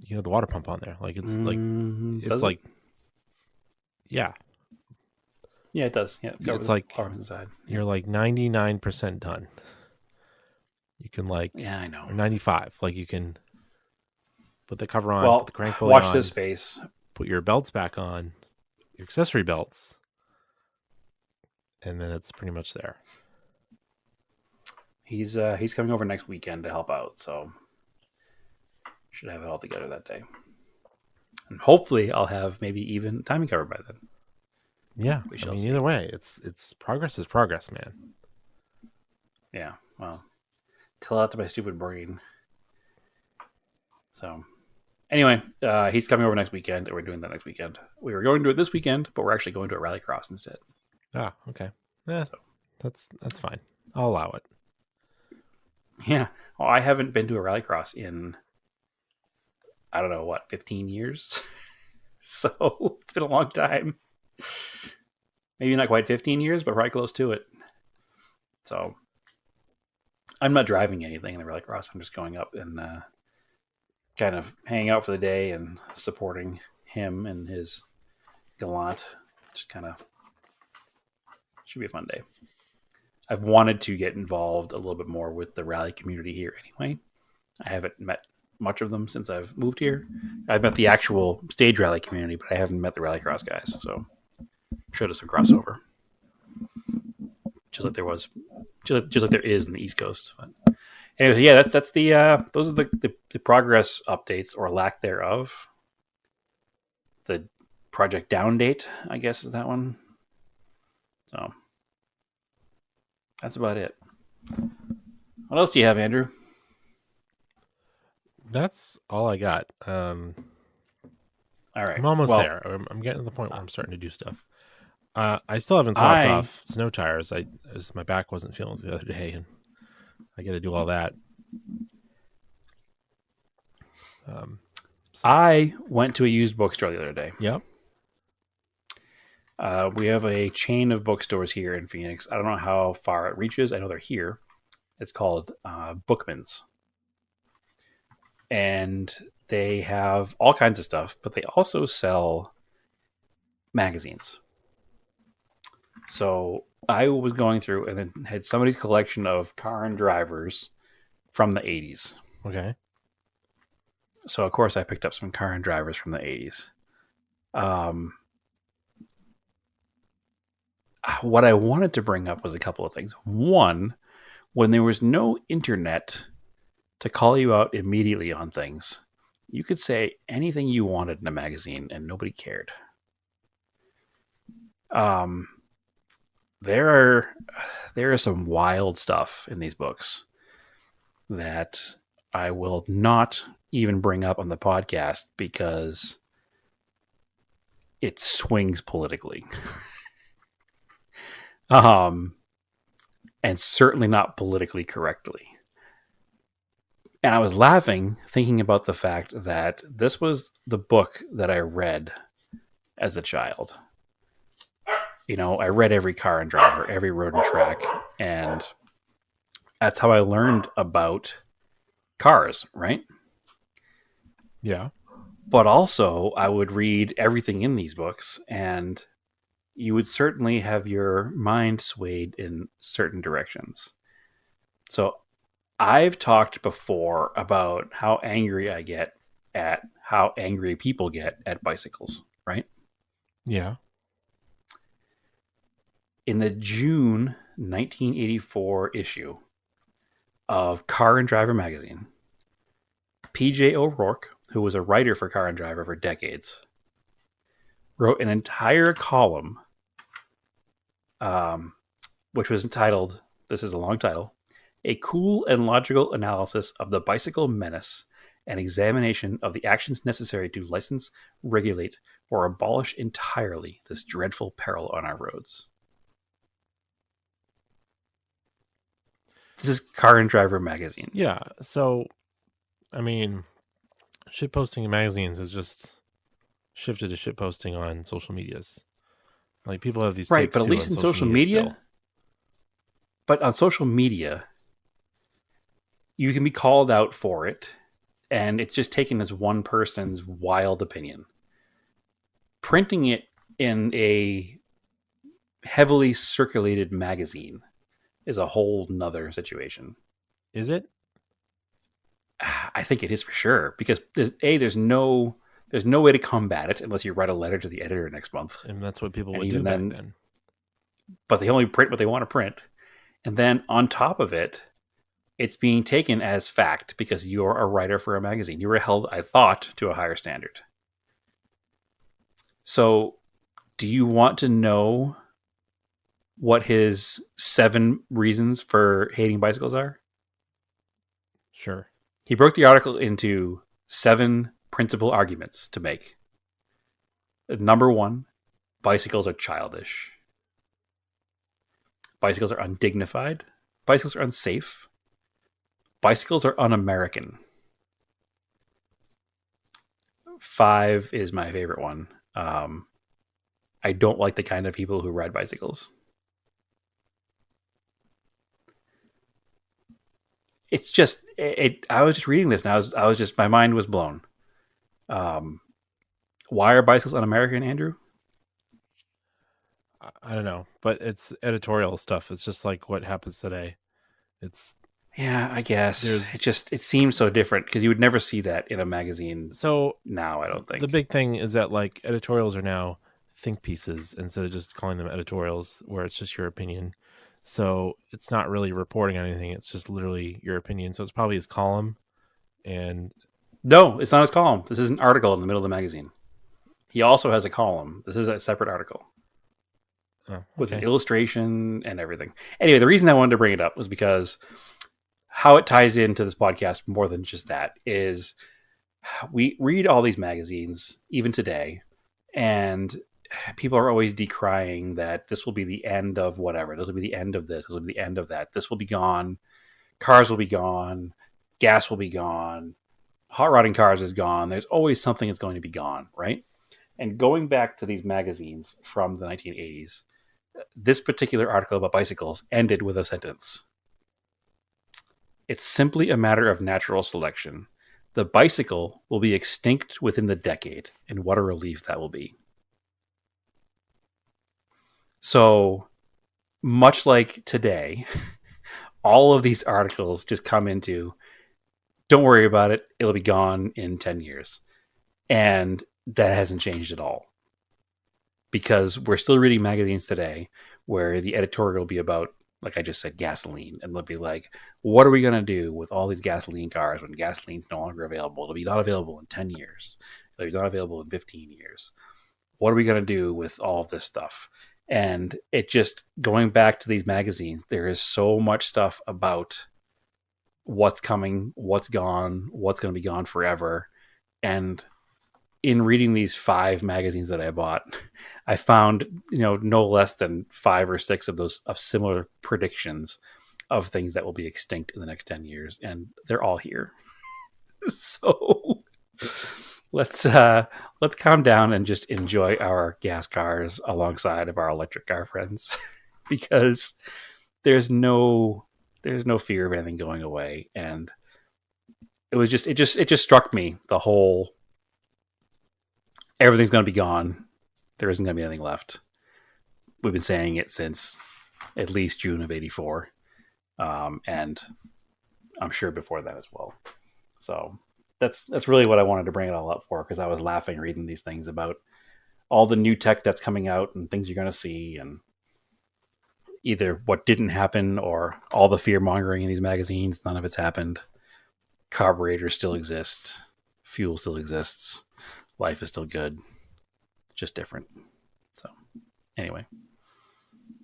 You can have the water pump on there. Like it's like yeah, it does. Yeah, it's like inside. You're like 99% done. You can I know, or 95. Like you can put the cover on, well, put the crank pulley watch on, this space. Put your belts back on, your accessory belts, and then it's pretty much there. He's coming over next weekend to help out, so should have it all together that day. And hopefully I'll have maybe even timing cover by then. Yeah, I mean, either way, it's progress is progress, man. Yeah, well, tell out to my stupid brain. So, anyway, he's coming over next weekend, and we're doing that next weekend. We were going to do it this weekend, but we're actually going to a rallycross instead. Ah, okay. Yeah, so that's fine. I'll allow it. Yeah. Well, I haven't been to a rallycross in, I don't know, 15 years? So it's been a long time. Maybe not quite 15 years, but probably close to it. So I'm not driving anything in the rallycross. I'm just going up and kind of hanging out for the day and supporting him and his gallant. Just kind of should be a fun day. I've wanted to get involved a little bit more with the rally community here anyway. I haven't met much of them since I've moved here. I've met the actual stage rally community, but I haven't met the rallycross guys. So should have some crossover. just like there was, just like there is in the East Coast. But anyway, yeah, that's the those are the progress updates or lack thereof. The project down date, I guess, is that one. So that's about it. What else do you have, Andrew? That's all I got. All right, I'm almost well, there. I'm getting to the point where I'm starting to do stuff. I still haven't swapped off snow tires. My back wasn't feeling it the other day, and I got to do all that. I went to a used bookstore the other day. Yep. We have a chain of bookstores here in Phoenix. I don't know how far it reaches. I know they're here. It's called Bookman's. And they have all kinds of stuff, but they also sell magazines. So I was going through and then had somebody's collection of car and drivers from the 80s. Okay. So, of course, I picked up some car and drivers from the 80s. What I wanted to bring up was a couple of things. One, when there was no internet to call you out immediately on things, you could say anything you wanted in a magazine and nobody cared. There is some wild stuff in these books that I will not even bring up on the podcast because it swings politically. And certainly not politically correctly. And I was laughing thinking about the fact that this was the book that I read as a child. You know, I read every Car and Driver, every Road and Track, and that's how I learned about cars, right? Yeah. But also, I would read everything in these books, and you would certainly have your mind swayed in certain directions. So I've talked before about how angry I get at how angry people get at bicycles, right? Yeah. In the June 1984 issue of Car and Driver magazine, P.J. O'Rourke, who was a writer for Car and Driver for decades, wrote an entire column, which was entitled, this is a long title, A Cool and Logical Analysis of the Bicycle Menace and Examination of the Actions Necessary to License, Regulate, or Abolish Entirely This Dreadful Peril on Our Roads. This is Car and Driver magazine. Yeah. So, I mean, shitposting in magazines has just shifted to shitposting on social medias. Like, people have these right, takes but at too least on in social media. still. But on social media, you can be called out for it, and it's just taken as one person's wild opinion. Printing it in a heavily circulated magazine is a whole nother situation. Is it? I think it is for sure, because there's no way to combat it unless you write a letter to the editor next month. And that's what people And would do even back then. But they only print what they want to print. And then on top of it, it's being taken as fact because you're a writer for a magazine. You were held, I thought, to a higher standard. So, do you want to know what his 7 reasons for hating bicycles are? Sure. He broke the article into 7 principal arguments to make. Number 1, bicycles are childish. Bicycles are undignified. Bicycles are unsafe. Bicycles are un-American. 5 is my favorite one. I don't like the kind of people who ride bicycles. It's just, I was just reading this and I was just, my mind was blown. Why are bicycles un-American, Andrew? I don't know, but it's editorial stuff. It's just like what happens today. Yeah, I guess. It seems so different because you would never see that in a magazine. So now, I don't think. The big thing is that like editorials are now think pieces instead of just calling them editorials where it's just your opinion. So it's not really reporting on anything. It's just literally your opinion. So it's probably his column. And No, it's not his column. This is an article in the middle of the magazine. He also has a column. This is a separate article with an illustration and everything. Anyway, the reason I wanted to bring it up was because how it ties into this podcast more than just that is we read all these magazines, even today, and people are always decrying that this will be the end of whatever. This will be the end of this. This will be the end of that. This will be gone. Cars will be gone. Gas will be gone. Hot rodding cars is gone. There's always something that's going to be gone, right? And going back to these magazines from the 1980s, this particular article about bicycles ended with a sentence. It's simply a matter of natural selection. The bicycle will be extinct within the decade, and what a relief that will be. So, much like today, all of these articles just come into, don't worry about it, it'll be gone in 10 years. And that hasn't changed at all. Because we're still reading magazines today where the editorial will be about, like I just said, gasoline. And they'll be like, what are we going to do with all these gasoline cars when gasoline's no longer available? It'll be not available in 10 years. It'll be not available in 15 years. What are we going to do with all of this stuff? And it just, going back to these magazines, there is so much stuff about what's coming, what's gone, what's going to be gone forever. And in reading these 5 magazines that I bought, I found, no less than 5 or 6 of those of similar predictions of things that will be extinct in the next 10 years. And they're all here. So let's calm down and just enjoy our gas cars alongside of our electric car friends, because there's no fear of anything going away. And it just struck me, the whole, everything's going to be gone. There isn't going to be anything left. We've been saying it since at least June of '84. And I'm sure before that as well. So that's really what I wanted to bring it all up for, because I was laughing reading these things about all the new tech that's coming out and things you're going to see, and either what didn't happen or all the fear mongering in these magazines. None of it's happened. Carburetors still exist. Fuel still exists. Life is still good, just different. So anyway,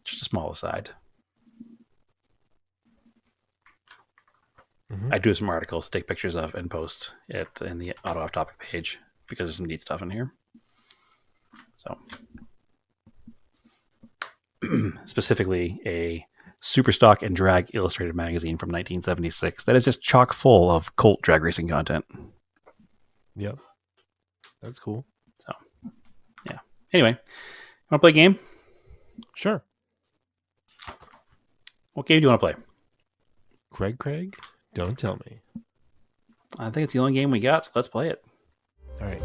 just a small aside. I do have some articles to take pictures of and post it in the Auto Off Topic page, because there's some neat stuff in here. So specifically a Superstock and Drag Illustrated magazine from 1976 that is just chock full of Colt drag racing content. Yep. That's cool. So, yeah. Anyway, want to play a game? Sure. What game do you want to play? Craig, don't tell me. I think it's the only game we got, so let's play it. All right.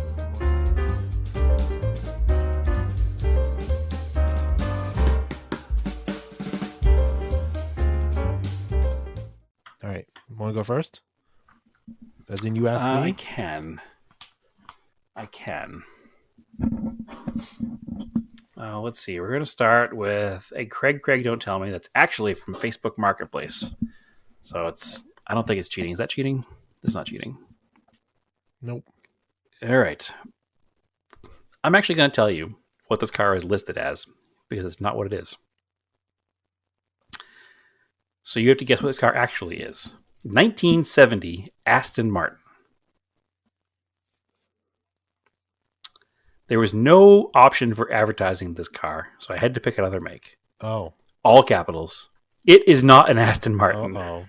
All right. Want to go first? As in, you ask me? I can. Let's see. We're going to start with a Craig, don't tell me. That's actually from Facebook Marketplace. So I don't think it's cheating. Is that cheating? It's not cheating. Nope. All right. I'm actually going to tell you what this car is listed as, because it's not what it is. So you have to guess what this car actually is. 1970 Aston Martin. There was no option for advertising this car, so I had to pick another make. Oh. All capitals. It is not an Aston Martin. Uh-oh.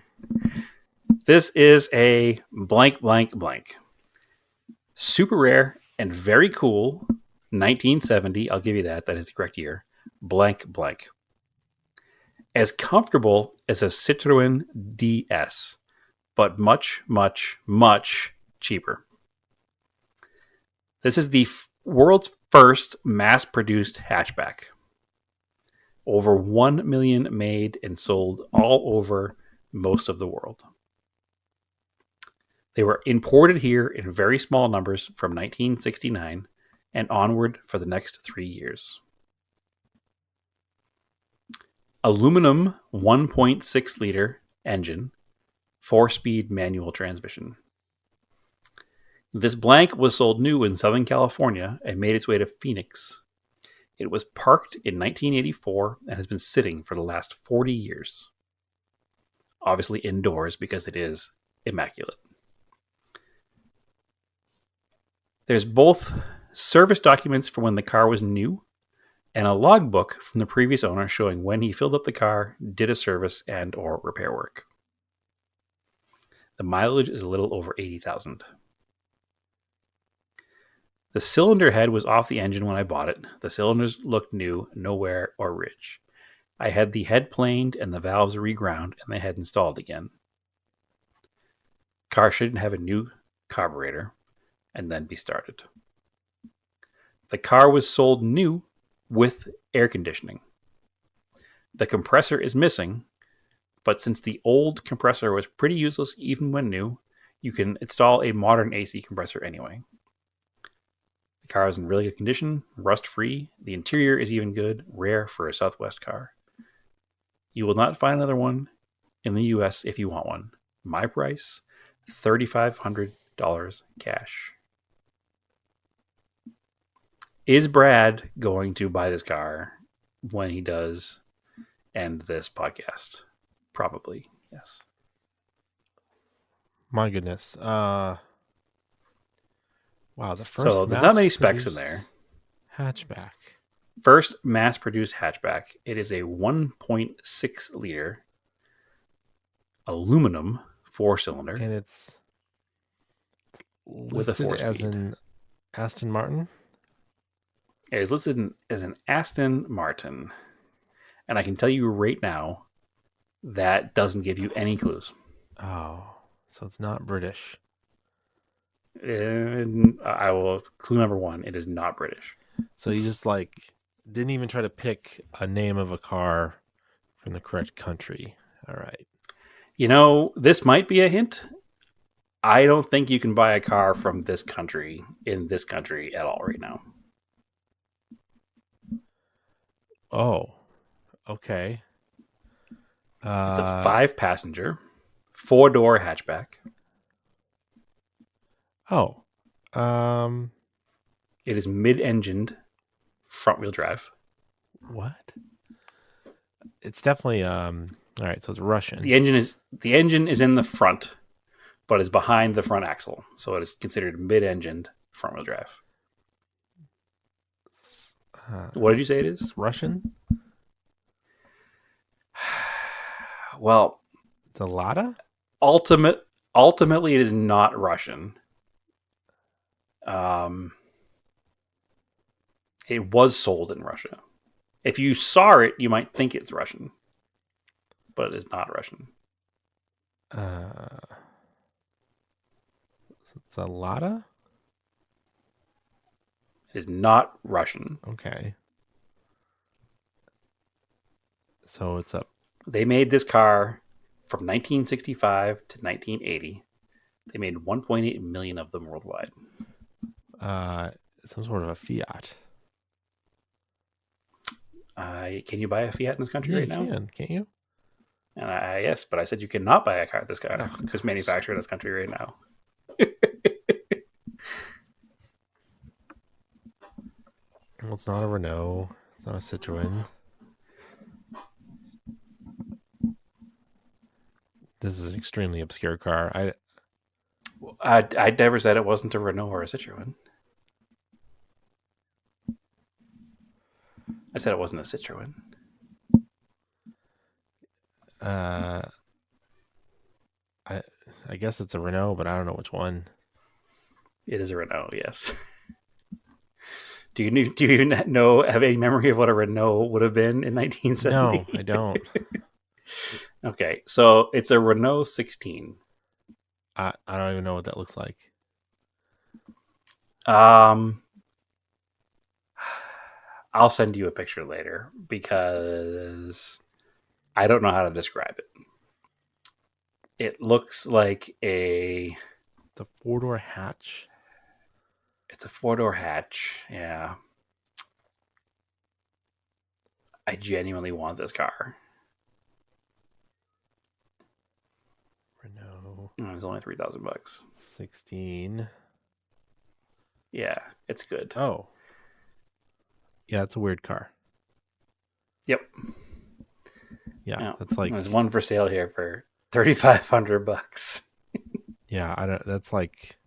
This is a blank, blank, blank. Super rare and very cool. 1970. I'll give you that. That is the correct year. Blank, blank. As comfortable as a Citroen DS, but much, much, much cheaper. This is the world's first mass-produced hatchback. Over 1 million made and sold all over most of the world. They were imported here in very small numbers from 1969 and onward for the next 3 years. aluminum 1.6 liter engine, 4-speed manual transmission. This blank was sold new in Southern California and made its way to Phoenix. It was parked in 1984 and has been sitting for the last 40 years. Obviously indoors because it is immaculate. There's both service documents for when the car was new and a logbook from the previous owner showing when he filled up the car, did a service and or repair work. The mileage is a little over 80,000. The cylinder head was off the engine when I bought it. The cylinders looked new, no wear or ridge. I had the head planed and the valves reground and the head installed again. Car shouldn't have a new carburetor and then be started. The car was sold new with air conditioning. The compressor is missing, but since the old compressor was pretty useless even when new, you can install a modern AC compressor anyway. The car is in really good condition, rust-free. The interior is even good, rare for a Southwest car. You will not find another one in the US if you want one. My price, $3,500 cash. Is Brad going to buy this car when he does end this podcast? Probably, yes. My goodness. Wow, the first. So there's not many specs in there. Hatchback. First mass-produced hatchback. It is a 1.6 liter aluminum 4-cylinder, And it's with a listed 4-speed. as an Aston Martin. It is listed as an Aston Martin. And I can tell you right now, that doesn't give you any clues. Oh, so it's not British. And I will, clue number 1, it is not British. So you just didn't even try to pick a name of a car from the correct country. All right. You know, this might be a hint. I don't think you can buy a car from this country in this country at all right now. Oh, okay. It's a 5-passenger, 4-door hatchback. Oh, It is mid-engined, front-wheel drive. what? It's definitely all right. So it's Russian. The engine is in the front, but is behind the front axle, so it is considered mid-engined, front-wheel drive. What did you say it is? It's Russian. Well, It's a Lada. ultimately, it is not Russian. It was sold in Russia. If you saw it, you might think it's Russian, but it is not Russian. It's a Lada. It is not Russian. Okay. So it's a They made this car from 1965 to 1980. They made 1.8 million of them worldwide. some sort of a Fiat. Can you buy a Fiat in this country right now? You can, can't you? And yes, but I said you cannot buy a car this car because manufactured in this country right now. Well, it's not a Renault. It's not a Citroen. This is an extremely obscure car. I never said it wasn't a Renault or a Citroen. I said it wasn't a Citroen. I guess it's a Renault, but I don't know which one. It is a Renault, yes. Do you even have any memory of what a Renault would have been in 1970? No, I don't. Okay, so it's a Renault 16. I don't even know what that looks like. I'll send you a picture later because I don't know how to describe it. It looks like The 4-door hatch. It's a 4-door hatch. Yeah. I genuinely want this car. It's only $3,000. 16. Yeah, it's good. Oh. Yeah, it's a weird car. Yep. Yeah, that's like there's one for sale here for $3,500. yeah, I don't. That's like,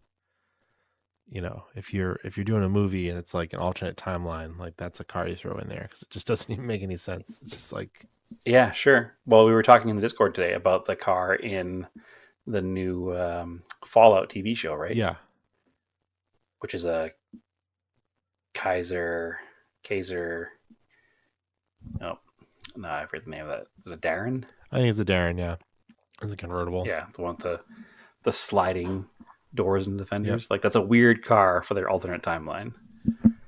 if you're doing a movie and it's like an alternate timeline, like that's a car you throw in there because it just doesn't even make any sense. It's just like, Yeah, sure. Well, we were talking in the Discord today about the car in the new Fallout TV show, right? yeah, Which is a Kaiser. Oh, no, I forget the name of that. Is it a Darren? I think it's a Darren. Yeah, it's a convertible. Yeah, the one with the sliding doors and defenders. Yep. Like that's a weird car for their alternate timeline.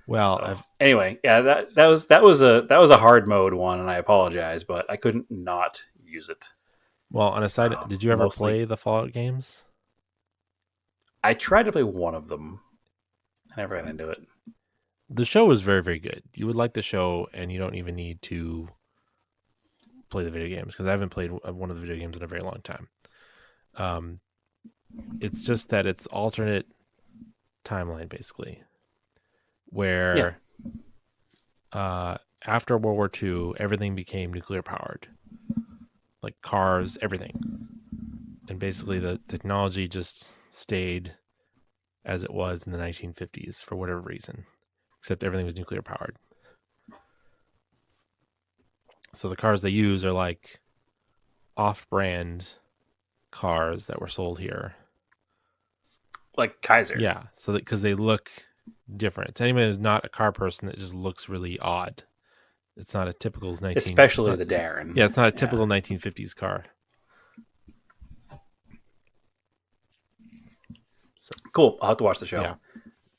Well, anyway, yeah, that was a hard mode one, and I apologize, but I couldn't not use it. Well, on a side, did you ever play the Fallout games? I tried to play one of them. I never got into it. The show was very, very good. You would like the show, and you don't even need to play the video games because I haven't played one of the video games in a very long time. It's just that it's alternate timeline, basically, where after World War II, everything became nuclear powered, like cars, everything. And basically the technology just stayed as it was in the 1950s for whatever reason, except everything was nuclear powered. So the cars they use are like off-brand cars that were sold here. Like Kaiser. Yeah, so because they look different. To anybody who's not a car person, it just looks really odd. It's not a typical especially the Darren. Yeah, it's not a typical 1950s car. So, cool. I'll have to watch the show. Yeah.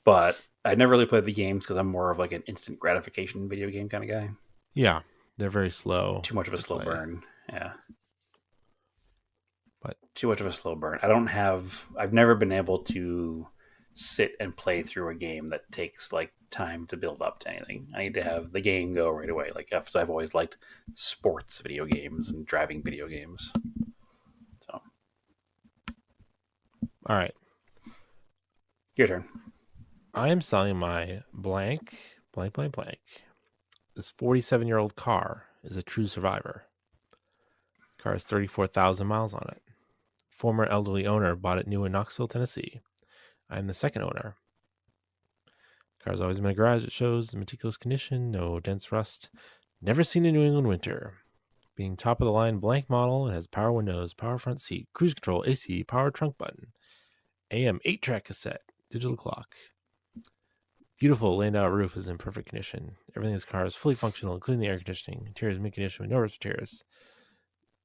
But I never really played the games because I'm more of like an instant gratification video game kind of guy. Yeah, they're very slow. Too much of a slow burn. Yeah. But too much of a slow burn. I've never been able to sit and play through a game that takes like time to build up to anything. I need to have the game go right away. Like I've always liked sports video games and driving video games. So, all right, your turn. I am selling my blank. This 47-year-old car is a true survivor. The car has 34,000 miles on it. Former elderly owner bought it new in Knoxville, Tennessee. I am the second owner. Car's always been in a garage. It shows meticulous condition, no dense rust. Never seen a New England winter. Being top of the line blank model, it has power windows, power front seat, cruise control, AC, power trunk button, AM 8-track cassette, digital clock. Beautiful laid-out roof is in perfect condition. Everything in this car is fully functional, including the air conditioning. Interior is mint condition with no rips or tears.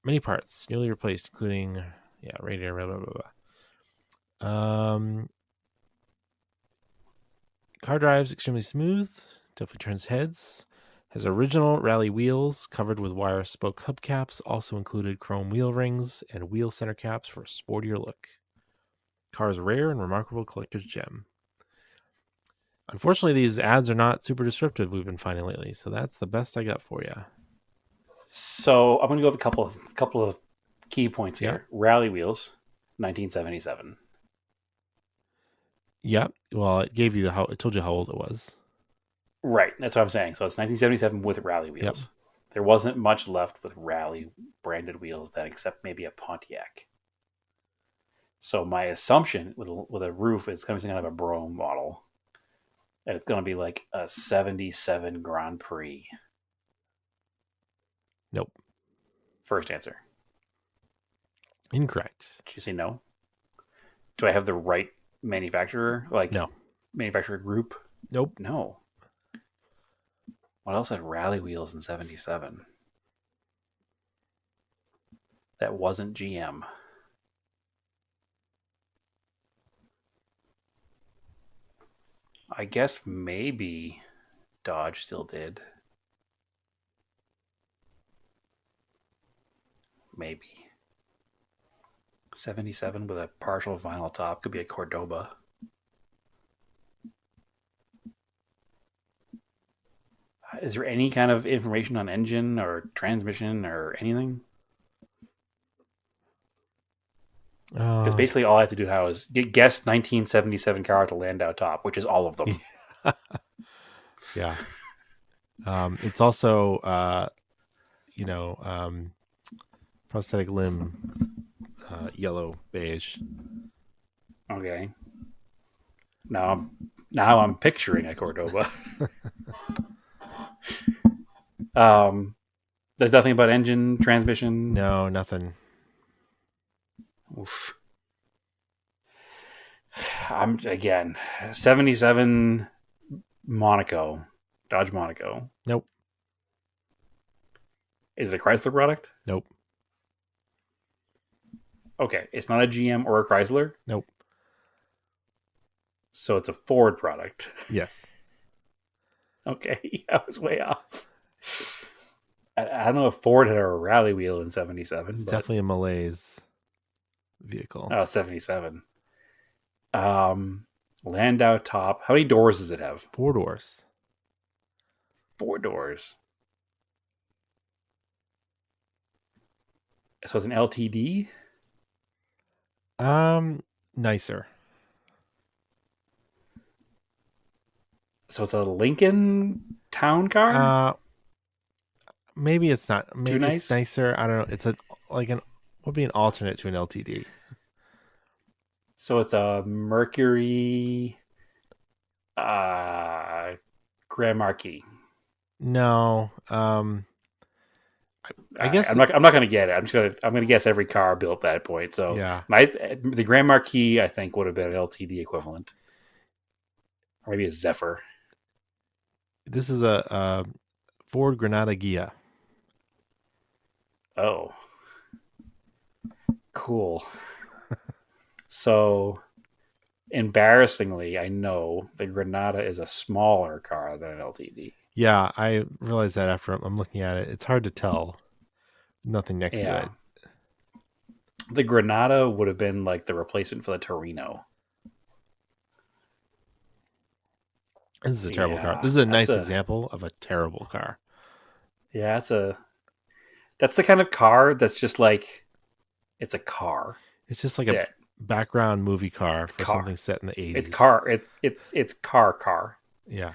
Many parts newly replaced, including radiator, blah blah blah. Car drives extremely smooth. Definitely turns heads. Has original rally wheels covered with wire spoke hubcaps. Also included chrome wheel rings and wheel center caps for a sportier look. Car is rare and remarkable collector's gem. Unfortunately, these ads are not super descriptive we've been finding lately, so that's the best I got for you. So I'm going to go with a couple of key points here. Rally wheels, 1977. Yeah, well, it gave you it told you how old it was. Right, that's what I'm saying. So it's 1977 with rally wheels. Yep. There wasn't much left with rally branded wheels then, except maybe a Pontiac. So my assumption with a roof is going to be some kind of a Brougham model. And it's going to be like a 77 Grand Prix. Nope. First answer. Incorrect. Did you say no? Do I have the right manufacturer? No. Manufacturer group? Nope. No. What else had rally wheels in 77? That wasn't GM. I guess maybe Dodge still did. Maybe. 77 with a partial vinyl top. Could be a Cordoba. Is there any kind of information on engine or transmission or anything? Because basically all I have to do now is guess 1977 car with a Landau top, which is all of them. Yeah. It's also, prosthetic limb, yellow beige. Okay. Now I'm picturing a Cordoba. There's nothing about engine, transmission. No, nothing. Oof. I'm again 77 Monaco, Dodge Monaco. Nope. Is it a Chrysler product? Nope. Okay, it's not a GM or a Chrysler. Nope. So it's a Ford product. Yes. Okay, I was way off. I don't know if Ford had a rally wheel in 77. It's but... definitely a Malaise vehicle. Oh, 77. Landau top. How many doors does it have? 4 doors. 4 doors. So it's an LTD? Nicer. So it's a Lincoln town car? Maybe it's not. Maybe nice? it's nicer. I don't know. It's would be an alternate to an LTD. So it's a Mercury Grand Marquis. No. I guess I'm not going to get it. I'm going to guess every car built that point. So yeah. The Grand Marquis I think would have been an LTD equivalent, or maybe a Zephyr. This is a Ford Granada Ghia. Oh, cool. So, embarrassingly, I know the Granada is a smaller car than an LTD. Yeah, I realized that after I'm looking at it. It's hard to tell. Nothing next to it. The Granada would have been like the replacement for the Torino. This is a terrible car. This is a nice example of a terrible car. Yeah, that's the kind of car that's just like, it's a car. It's just like a background movie car for something set in the 80s. It's car. It's car. Yeah.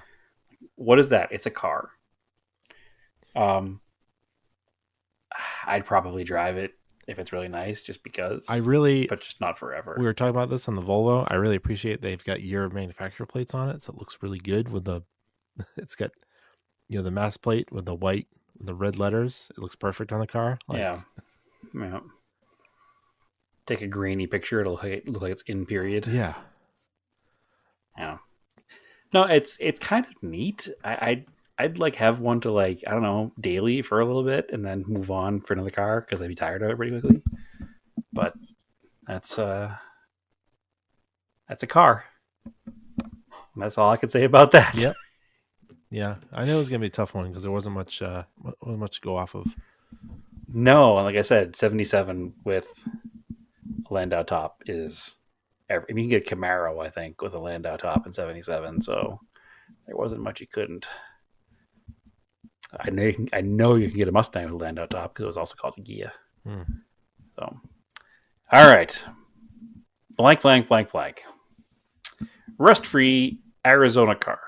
What is that? It's a car. I'd probably drive it if it's really nice, just because. But just not forever. We were talking about this on the Volvo. I really appreciate they've got year of manufacturer plates on it, so it looks really good with it's got, the mass plate with the white, with the red letters. It looks perfect on the car. Yeah. Take a grainy picture; it'll look like it's in period. Yeah. Yeah. No, it's kind of neat. I'd like have one to I don't know, daily for a little bit and then move on for another car because I'd be tired of it pretty quickly. But that's a car. And that's all I could say about that. Yep. Yeah, I know it was gonna be a tough one because there wasn't much to go off of. No, and like I said, 77 with a Landau top is. You can get a Camaro, I think, with a Landau top in 77. So there wasn't much you couldn't. I know you can get a Mustang with a Landau top because it was also called a Ghia. So, all right, blank. Rust-free Arizona car,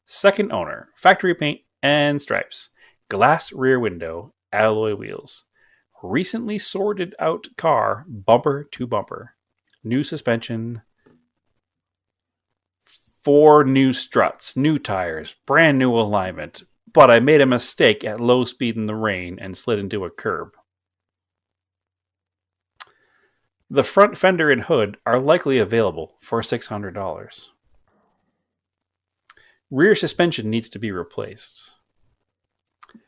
second owner, factory paint and stripes, glass rear window, alloy wheels, recently sorted out car, bumper to bumper, new suspension, 4 new struts, new tires, brand new alignment. But I made a mistake at low speed in the rain and slid into a curb. The front fender and hood are likely available for $600. Rear suspension needs to be replaced.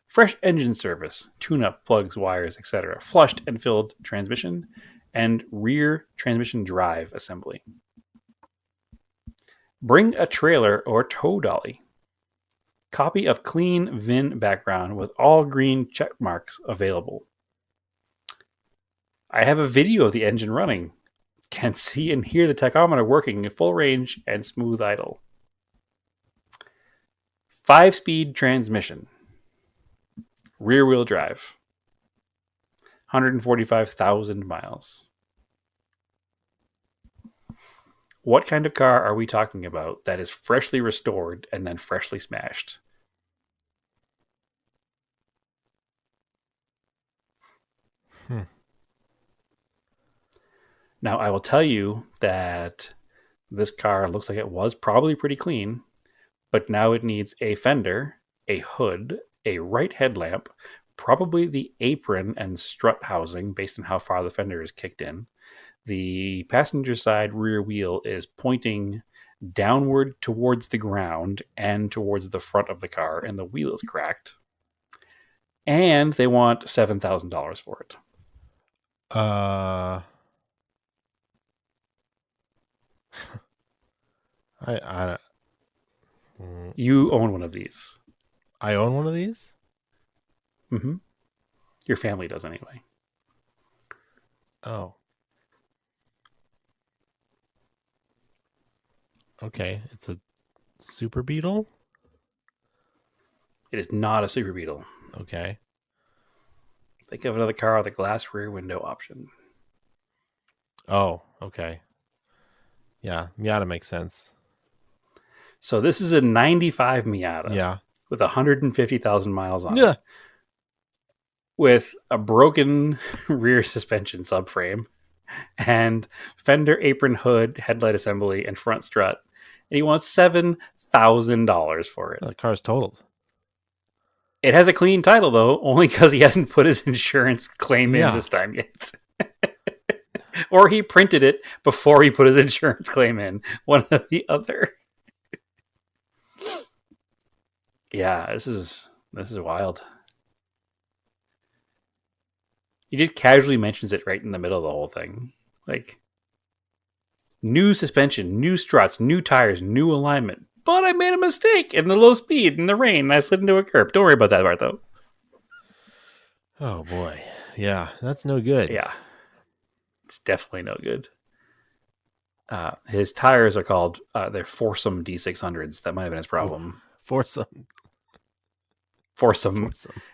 Fresh engine service, tune-up, plugs, wires, etc. Flushed and filled transmission, and rear transmission drive assembly. Bring a trailer or tow dolly. Copy of clean VIN background with all green check marks available. I have a video of the engine running. Can see and hear the tachometer working in full range and smooth idle. 5-speed transmission. Rear wheel drive. 145,000 miles. What kind of car are we talking about that is freshly restored and then freshly smashed? Now, I will tell you that this car looks like it was probably pretty clean, but now it needs a fender, a hood, a right headlamp, probably the apron and strut housing based on how far the fender is kicked in. The passenger side rear wheel is pointing downward towards the ground and towards the front of the car, and the wheel is cracked. And they want $7,000 for it. I You own one of these. I own one of these. Mm-hmm. Your family does anyway. Oh. Okay, it's a Super Beetle. It is not a Super Beetle. Okay. Think of another car with a glass rear window option. Oh, okay. Yeah, Miata makes sense. So this is a 95 Miata. Yeah. With 150,000 miles on Yeah. it. With a broken rear suspension subframe and fender apron hood, headlight assembly, and front strut. And he wants $7,000 for it. The car's totaled. It has a clean title, though, only because he hasn't put his insurance claim in this time yet. Or he printed it before he put his insurance claim in. One or the other. Yeah, this is wild. He just casually mentions it right in the middle of the whole thing. Like, new suspension, new struts, new tires, new alignment. But I made a mistake in the low speed in the rain. And I slid into a curb. Don't worry about that part, though. Oh, boy. Yeah, that's no good. Yeah. It's definitely no good. His tires are called, they're Foursome D600s. That might have been his problem. Foursome.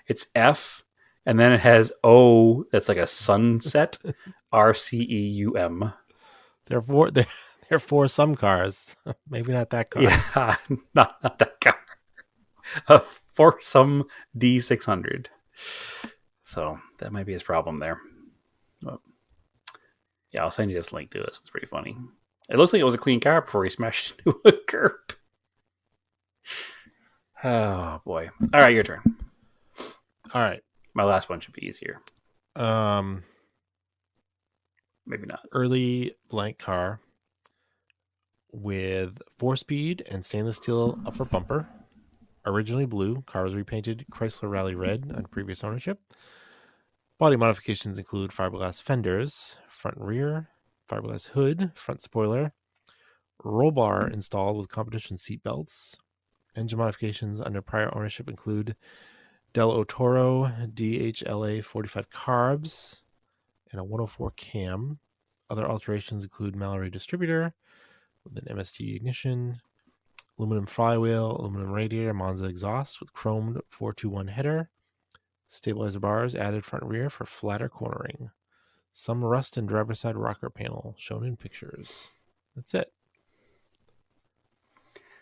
It's F, and then it has O that's like a sunset. RCEUM. They're for some cars. Maybe not that car. Yeah, not that car. A Foursome D600. So that might be his problem there. But, yeah, I'll send you this link to it. It's pretty funny. It looks like it was a clean car before he smashed into a curb. Oh, boy. All right, your turn. All right. My last one should be easier. Maybe not. Early blank car with 4-speed and stainless steel upper bumper. Originally blue. Car was repainted Chrysler Rally Red on previous ownership. Body modifications include fiberglass fenders, front and rear, fiberglass hood, front spoiler, roll bar installed with competition seat belts. Engine modifications under prior ownership include Del Toro DHLA 45 carbs and a 104 cam. Other alterations include Mallory distributor with an MST ignition, aluminum flywheel, aluminum radiator, Monza exhaust with chromed 421 header, stabilizer bars added front and rear for flatter cornering, some rust and driver's side rocker panel shown in pictures. That's it.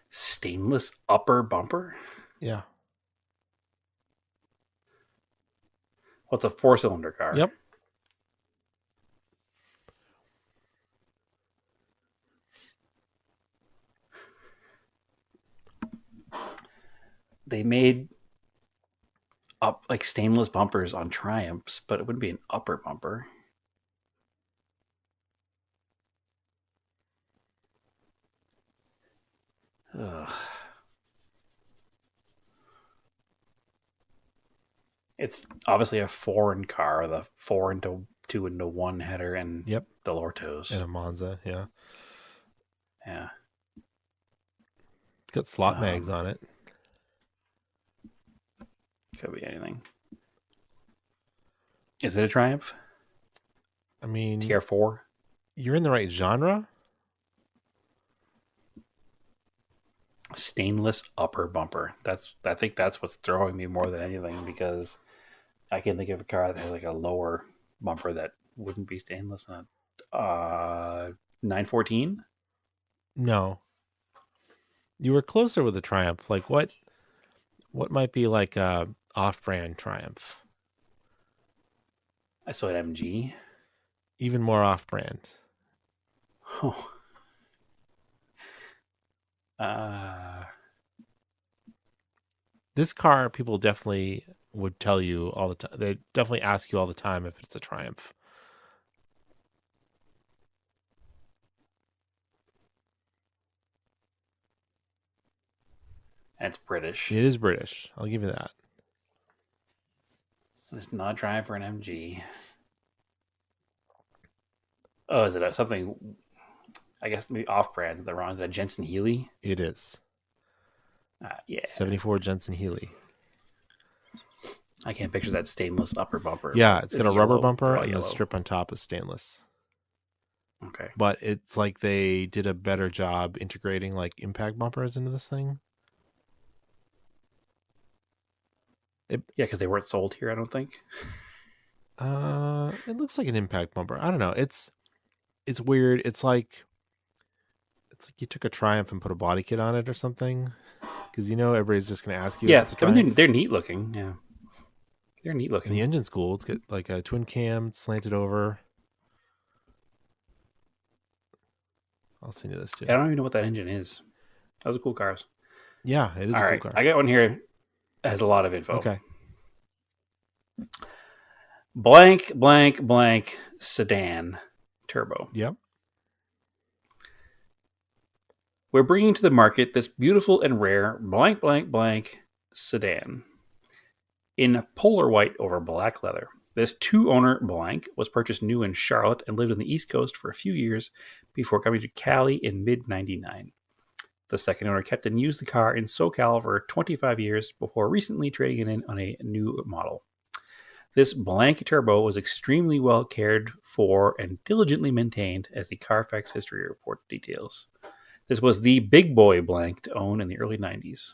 Stainless upper bumper? Yeah. What's a 4-cylinder car? Yep. They made up like stainless bumpers on Triumphs, but it wouldn't be an upper bumper. Ugh. It's obviously a foreign car, the 4-into-2-into-1 header and the Lortos. And a Monza, yeah. Yeah. It's got slot mags on it. Could be anything. Is it a Triumph? I mean, TR4? You're in the right genre. Stainless upper bumper. I think that's what's throwing me more than anything, because I can think of a car that has like a lower bumper that wouldn't be stainless. 914? No, you were closer with the Triumph. Like what might be like a off-brand Triumph? I saw an MG. Even more off-brand. Oh. This car, people definitely would tell you all the time. They definitely ask you all the time if it's a Triumph. It's British. It is British. I'll give you that. It's not a Triumph or an MG. Oh, is it something? I guess maybe off-brand. They're wrong. Is that Jensen Healy? It is. Yeah. 74 Jensen Healy. I can't picture that stainless upper bumper. Yeah, it's got a rubber bumper They're all and the yellow. strip on top is stainless. Okay. But it's like they did a better job integrating like impact bumpers into this thing. Yeah, because they weren't sold here, I don't think. It looks like an impact bumper. I don't know. It's weird. It's like you took a Triumph and put a body kit on it or something. Because everybody's just going to ask you. Yeah, if it's a Triumph. they're neat looking. Yeah, they're neat looking. And the engine's cool. It's got like a twin cam slanted over. I'll send you this too. I don't even know what that engine is. Those are cool cars. Yeah, it is All a right, cool car. I got one here that has a lot of info. Okay. Blank, blank, blank sedan turbo. Yep. We're bringing to the market this beautiful and rare blank, blank, blank sedan in polar white over black leather. This two-owner blank was purchased new in Charlotte and lived on the East Coast for a few years before coming to Cali in mid-'99. The second owner kept and used the car in SoCal for 25 years before recently trading it in on a new model. This blank turbo was extremely well cared for and diligently maintained, as the Carfax history report details. This was the big boy blank to own in the early 90s.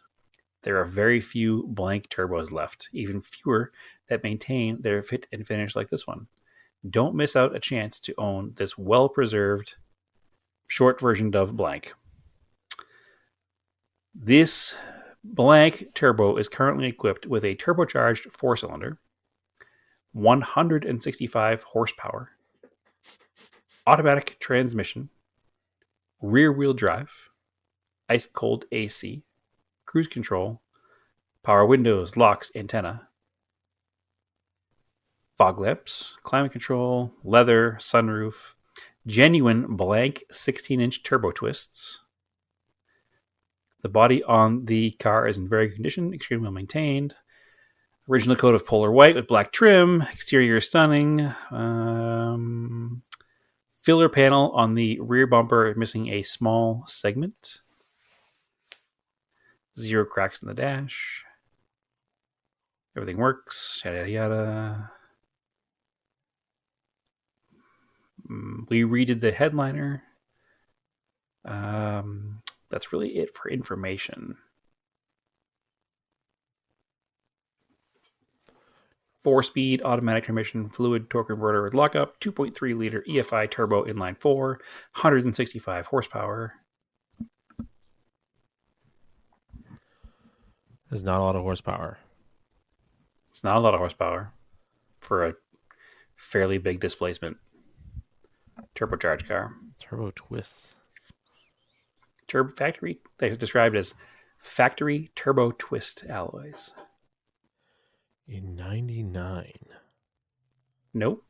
There are very few blank turbos left, even fewer that maintain their fit and finish like this one. Don't miss out a chance to own this well-preserved short version of blank. This blank turbo is currently equipped with a turbocharged 4-cylinder, 165 horsepower, automatic transmission, rear-wheel drive, ice-cold AC, cruise control, power windows, locks, antenna, fog lamps, climate control, leather, sunroof, genuine blank 16-inch turbo twists. The body on the car is in very good condition, extremely well maintained. Original coat of polar white with black trim. Exterior is stunning. Filler panel on the rear bumper missing a small segment. 0 cracks in the dash. Everything works. Yada, yada, yada. We redid the headliner. That's really it for information. 4-speed automatic transmission, fluid torque converter with lockup, 2.3 liter EFI turbo inline 4, 165 horsepower. There's not a lot of horsepower. It's not a lot of horsepower for a fairly big displacement turbocharged car. Turbo twists. Factory, they're described as factory turbo twist alloys. In 99. Nope.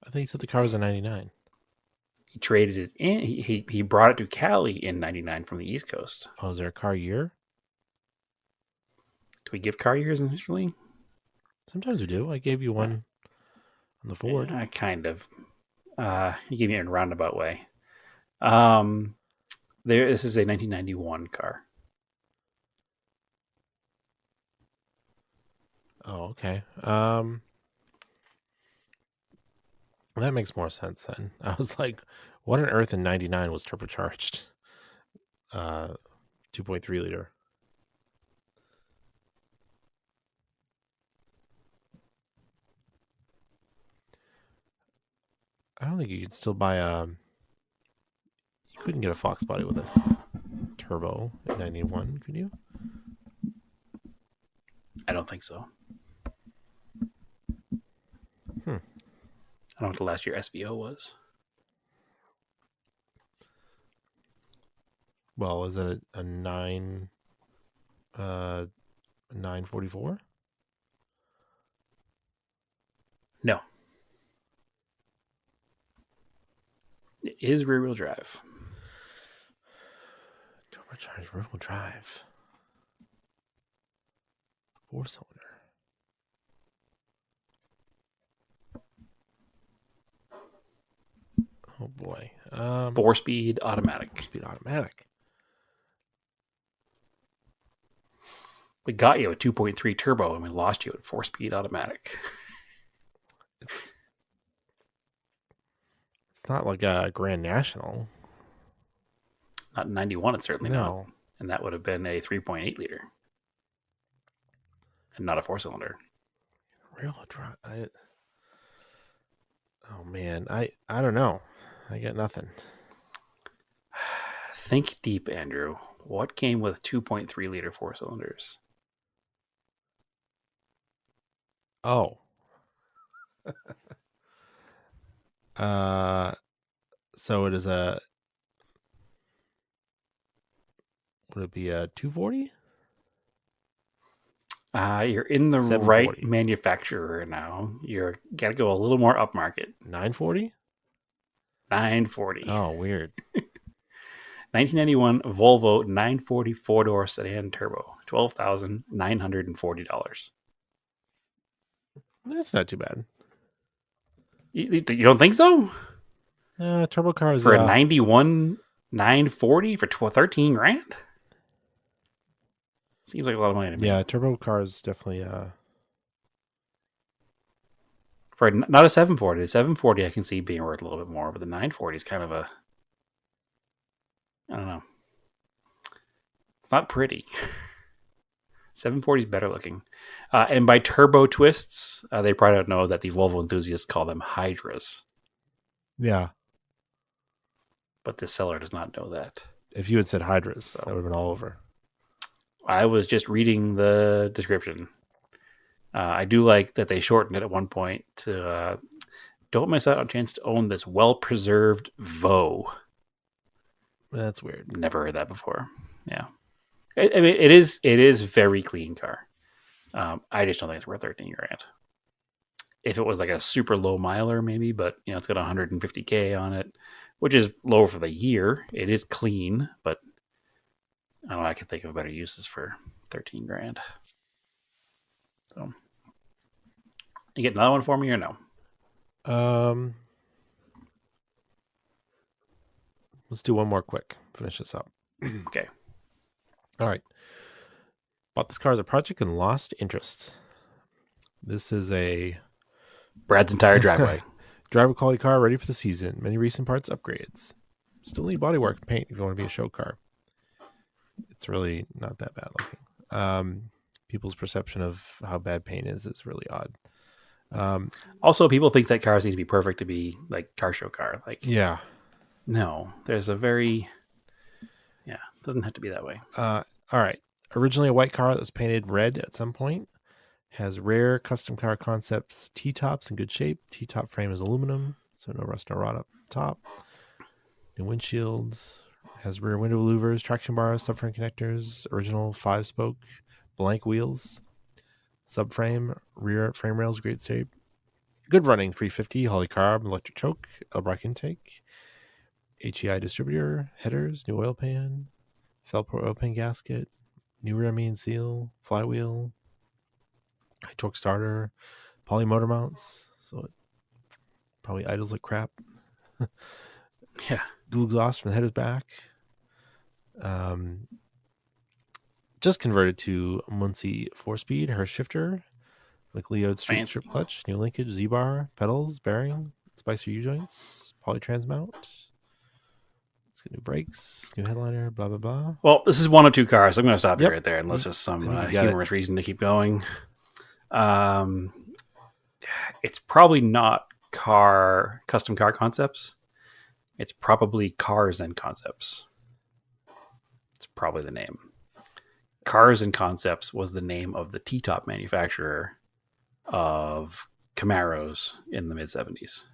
I think he said the car was a 99. He traded it in. He brought it to Cali in 99 from the East Coast. Oh, is there a car year? Do we give car years initially? Sometimes we do. I gave you one on the Ford. Yeah, kind of. You gave me it in a roundabout way. This is a 1991 car. Oh, okay. That makes more sense then. I was like, what on earth in 99 was turbocharged? 2.3 liter. I don't think you can still buy a. You couldn't get a Fox body with a turbo at 91, could you? I don't think so. Hmm. I don't know what the last year SVO was. Well, is it a 944? No. It is rear-wheel drive. Turbocharged rear-wheel drive. 4-cylinder. Oh boy. 4-speed automatic. Speed automatic. We got you a 2.3 turbo and we lost you at 4-speed automatic. It's not like a Grand National. Not in 91, it's certainly not. No. And that would have been a 3.8 liter. And not a 4-cylinder. Rear-wheel drive. Oh man, I don't know. I get nothing. Think deep, Andrew. What came with 2.3 liter 4-cylinders? Oh. So it is would it be a 240? You're in the 740. right manufacturer now. You're got to go a little more upmarket. 940? 940. Oh, weird. 1991 Volvo 940 4-door sedan turbo. $12,940. That's not too bad. You don't think so? Turbo cars For a 91 940 for 13 grand? Seems like a lot of money to me. Yeah, turbo cars definitely. For not a 740. The 740 I can see being worth a little bit more, but the 940 is kind of a. I don't know. It's not pretty. 740 is better looking. And by turbo twists, they probably don't know that the Volvo enthusiasts call them hydras. Yeah. But the seller does not know that. If you had said hydras, that would have been all over. I was just reading the description. I do like that they shortened it at one point to don't miss out on a chance to own this well-preserved VO. That's weird. Never heard that before. Yeah. I mean, it is very clean car. I just don't think it's worth 13 grand. If it was like a super low miler, maybe, but it's got 150K on it, which is low for the year. It is clean, but I don't know. I could think of better uses for 13 grand. So, you get another one for me or no? Let's do one more quick. Finish this up. Okay. All right. Bought this car as a project and lost interest. This is a Brad's entire driveway. driver quality car ready for the season. Many recent parts upgrades. Still need bodywork and paint if you want to be a show car. It's really not that bad looking. People's perception of how bad paint is really odd. Also, people think that cars need to be perfect to be like car show car. Like, yeah. No, there's a very, it doesn't have to be that way. All right. Originally a white car that was painted red at some point. Has rare custom car concepts. T-tops in good shape. T-top frame is aluminum, so no rust, no rot up top. New windshields. Has rear window louvers, traction bars, subframe connectors. Original 5-spoke blank wheels. Subframe, rear frame rails, great shape. Good running 350, Holy Carb, electric choke, Elbrock intake. HEI distributor, headers, new oil pan, Felpro oil pan gasket, new rear main seal, flywheel, high torque starter, poly motor mounts, so it probably idles like crap. Yeah. Dual exhaust from the headers back. Just converted to Muncie 4-speed, her shifter, McLeod street strip clutch, new linkage, Z-bar, pedals, bearing, Spicer U-joints, poly trans mount. It's got new brakes, new headliner, blah, blah, blah. Well, this is one of two cars. I'm going to stop you right there unless there's some I think you got humorous reason to keep going. It's probably not custom car concepts. It's probably Cars and Concepts. It's probably the name. Cars and Concepts was the name of the T-top manufacturer of Camaros in the mid-70s.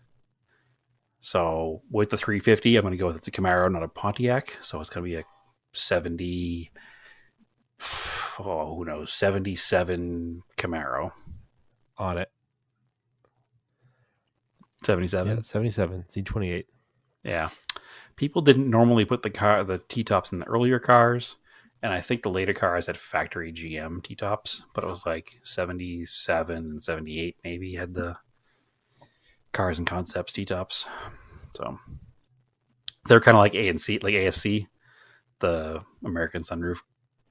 So with the 350, I'm going to go with it's a Camaro, not a Pontiac. So it's going to be a 70, who knows, 77 Camaro. On it. 77? Yeah, 77. C28. Yeah. People didn't normally put the T-tops in the earlier cars. And I think the later cars had factory GM T-tops. But it was like 77 and 78 maybe had the Cars and Concepts T-tops. So they're kind of like A&C, like ASC, the American sunroof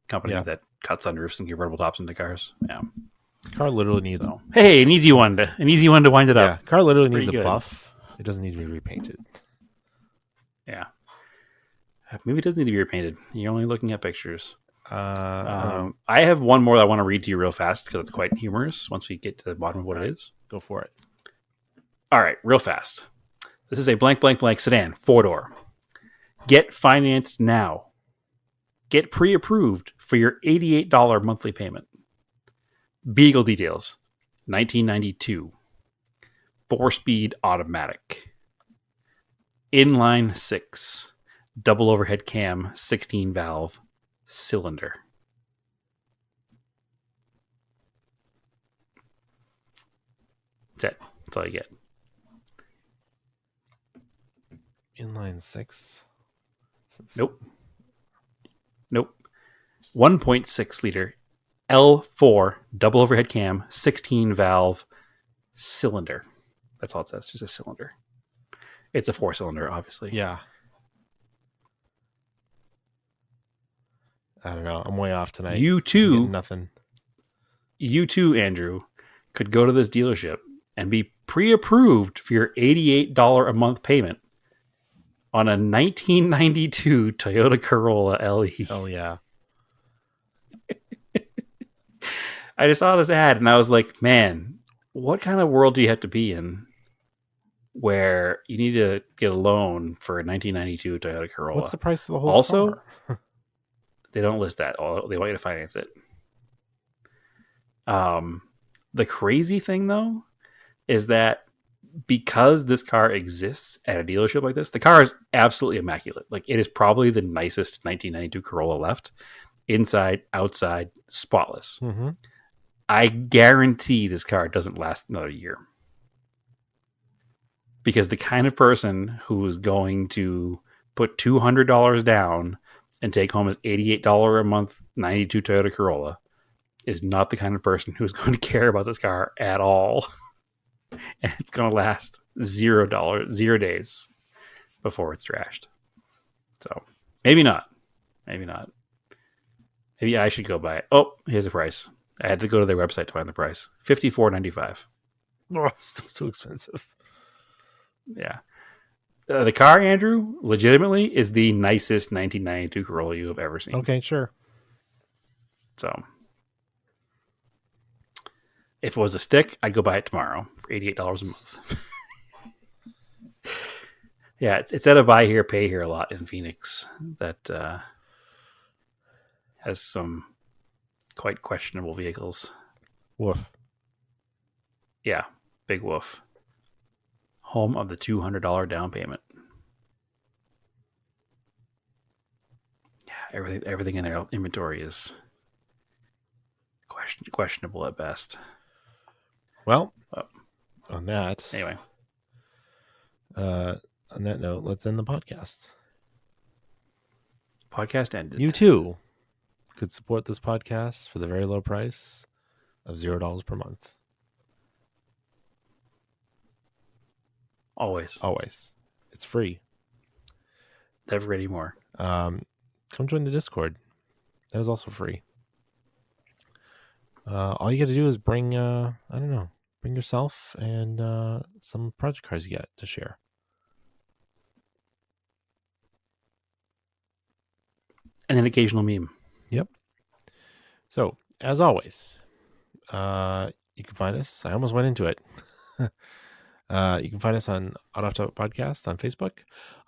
company that cuts sunroofs and convertible tops into cars. Yeah. Car literally needs hey, an easy one to wind it up. Car literally needs a good. buff. It doesn't need to be repainted. Yeah. Maybe it does need to be repainted. You're only looking at pictures. I have one more that I want to read to you real fast because it's quite humorous once we get to the bottom of what it is. Go for it. All right, real fast. This is a blank, blank, blank sedan, 4-door. Get financed now. Get pre-approved for your $88 monthly payment. Vehicle details, 1992. 4-speed automatic. Inline 6. Double overhead cam, 16 valve, cylinder. That's it. That's all you get. Inline 6. Nope. 1.6 liter L4 double overhead cam, 16 valve cylinder. That's all it says. Just a cylinder. It's a 4-cylinder, obviously. Yeah. I don't know. I'm way off tonight. You too, nothing. You too, Andrew, could go to this dealership and be pre-approved for your $88 a month payment on a 1992 Toyota Corolla LE. Oh, yeah. I just saw this ad and I was like, man, what kind of world do you have to be in where you need to get a loan for a 1992 Toyota Corolla? What's the price for the whole also, car? They don't list that. They want you to finance it. The crazy thing, though, is that because this car exists at a dealership like this, the car is absolutely immaculate. Like, it is probably the nicest 1992 Corolla left. Inside, outside, spotless. Mm-hmm. I guarantee this car doesn't last another year. Because the kind of person who is going to put $200 down and take home his $88 a month 92 Toyota Corolla is not the kind of person who's going to care about this car at all. And it's going to last $0, 0 days before it's trashed. So maybe not. Maybe I should go buy it. Oh, here's the price. I had to go to their website to find the price. $54.95. Oh, still too expensive. Yeah. The car, Andrew, legitimately is the nicest 1992 Corolla you have ever seen. Okay, sure. So, if it was a stick, I'd go buy it tomorrow for $88 a month. Yeah, it's at a buy here, pay here a lot in Phoenix that has some quite questionable vehicles. Woof. Yeah, big woof. Home of the $200 down payment. Yeah, everything in their inventory is questionable at best. Well, on that. Anyway. On that note, let's end the podcast. Podcast ended. You too could support this podcast for the very low price of $0 per month. Always. It's free. Never anymore. Come join the Discord. That is also free. All you got to do is bring yourself and some project cars you got to share. And an occasional meme. Yep. So, as always, you can find us. I almost went into it. You can find us on Auto Off Topic Podcast on Facebook,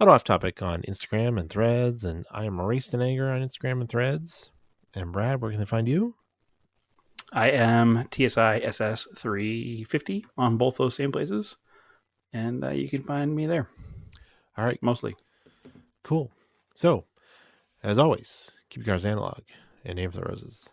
Auto Off Topic on Instagram and Threads, and I am Erased in Anger on Instagram and Threads. And Brad, where can they find you? I am TSISS350 on both those same places, and you can find me there. All right, Mostly. cool. So, as always, keep your cars analog and aim for the roses.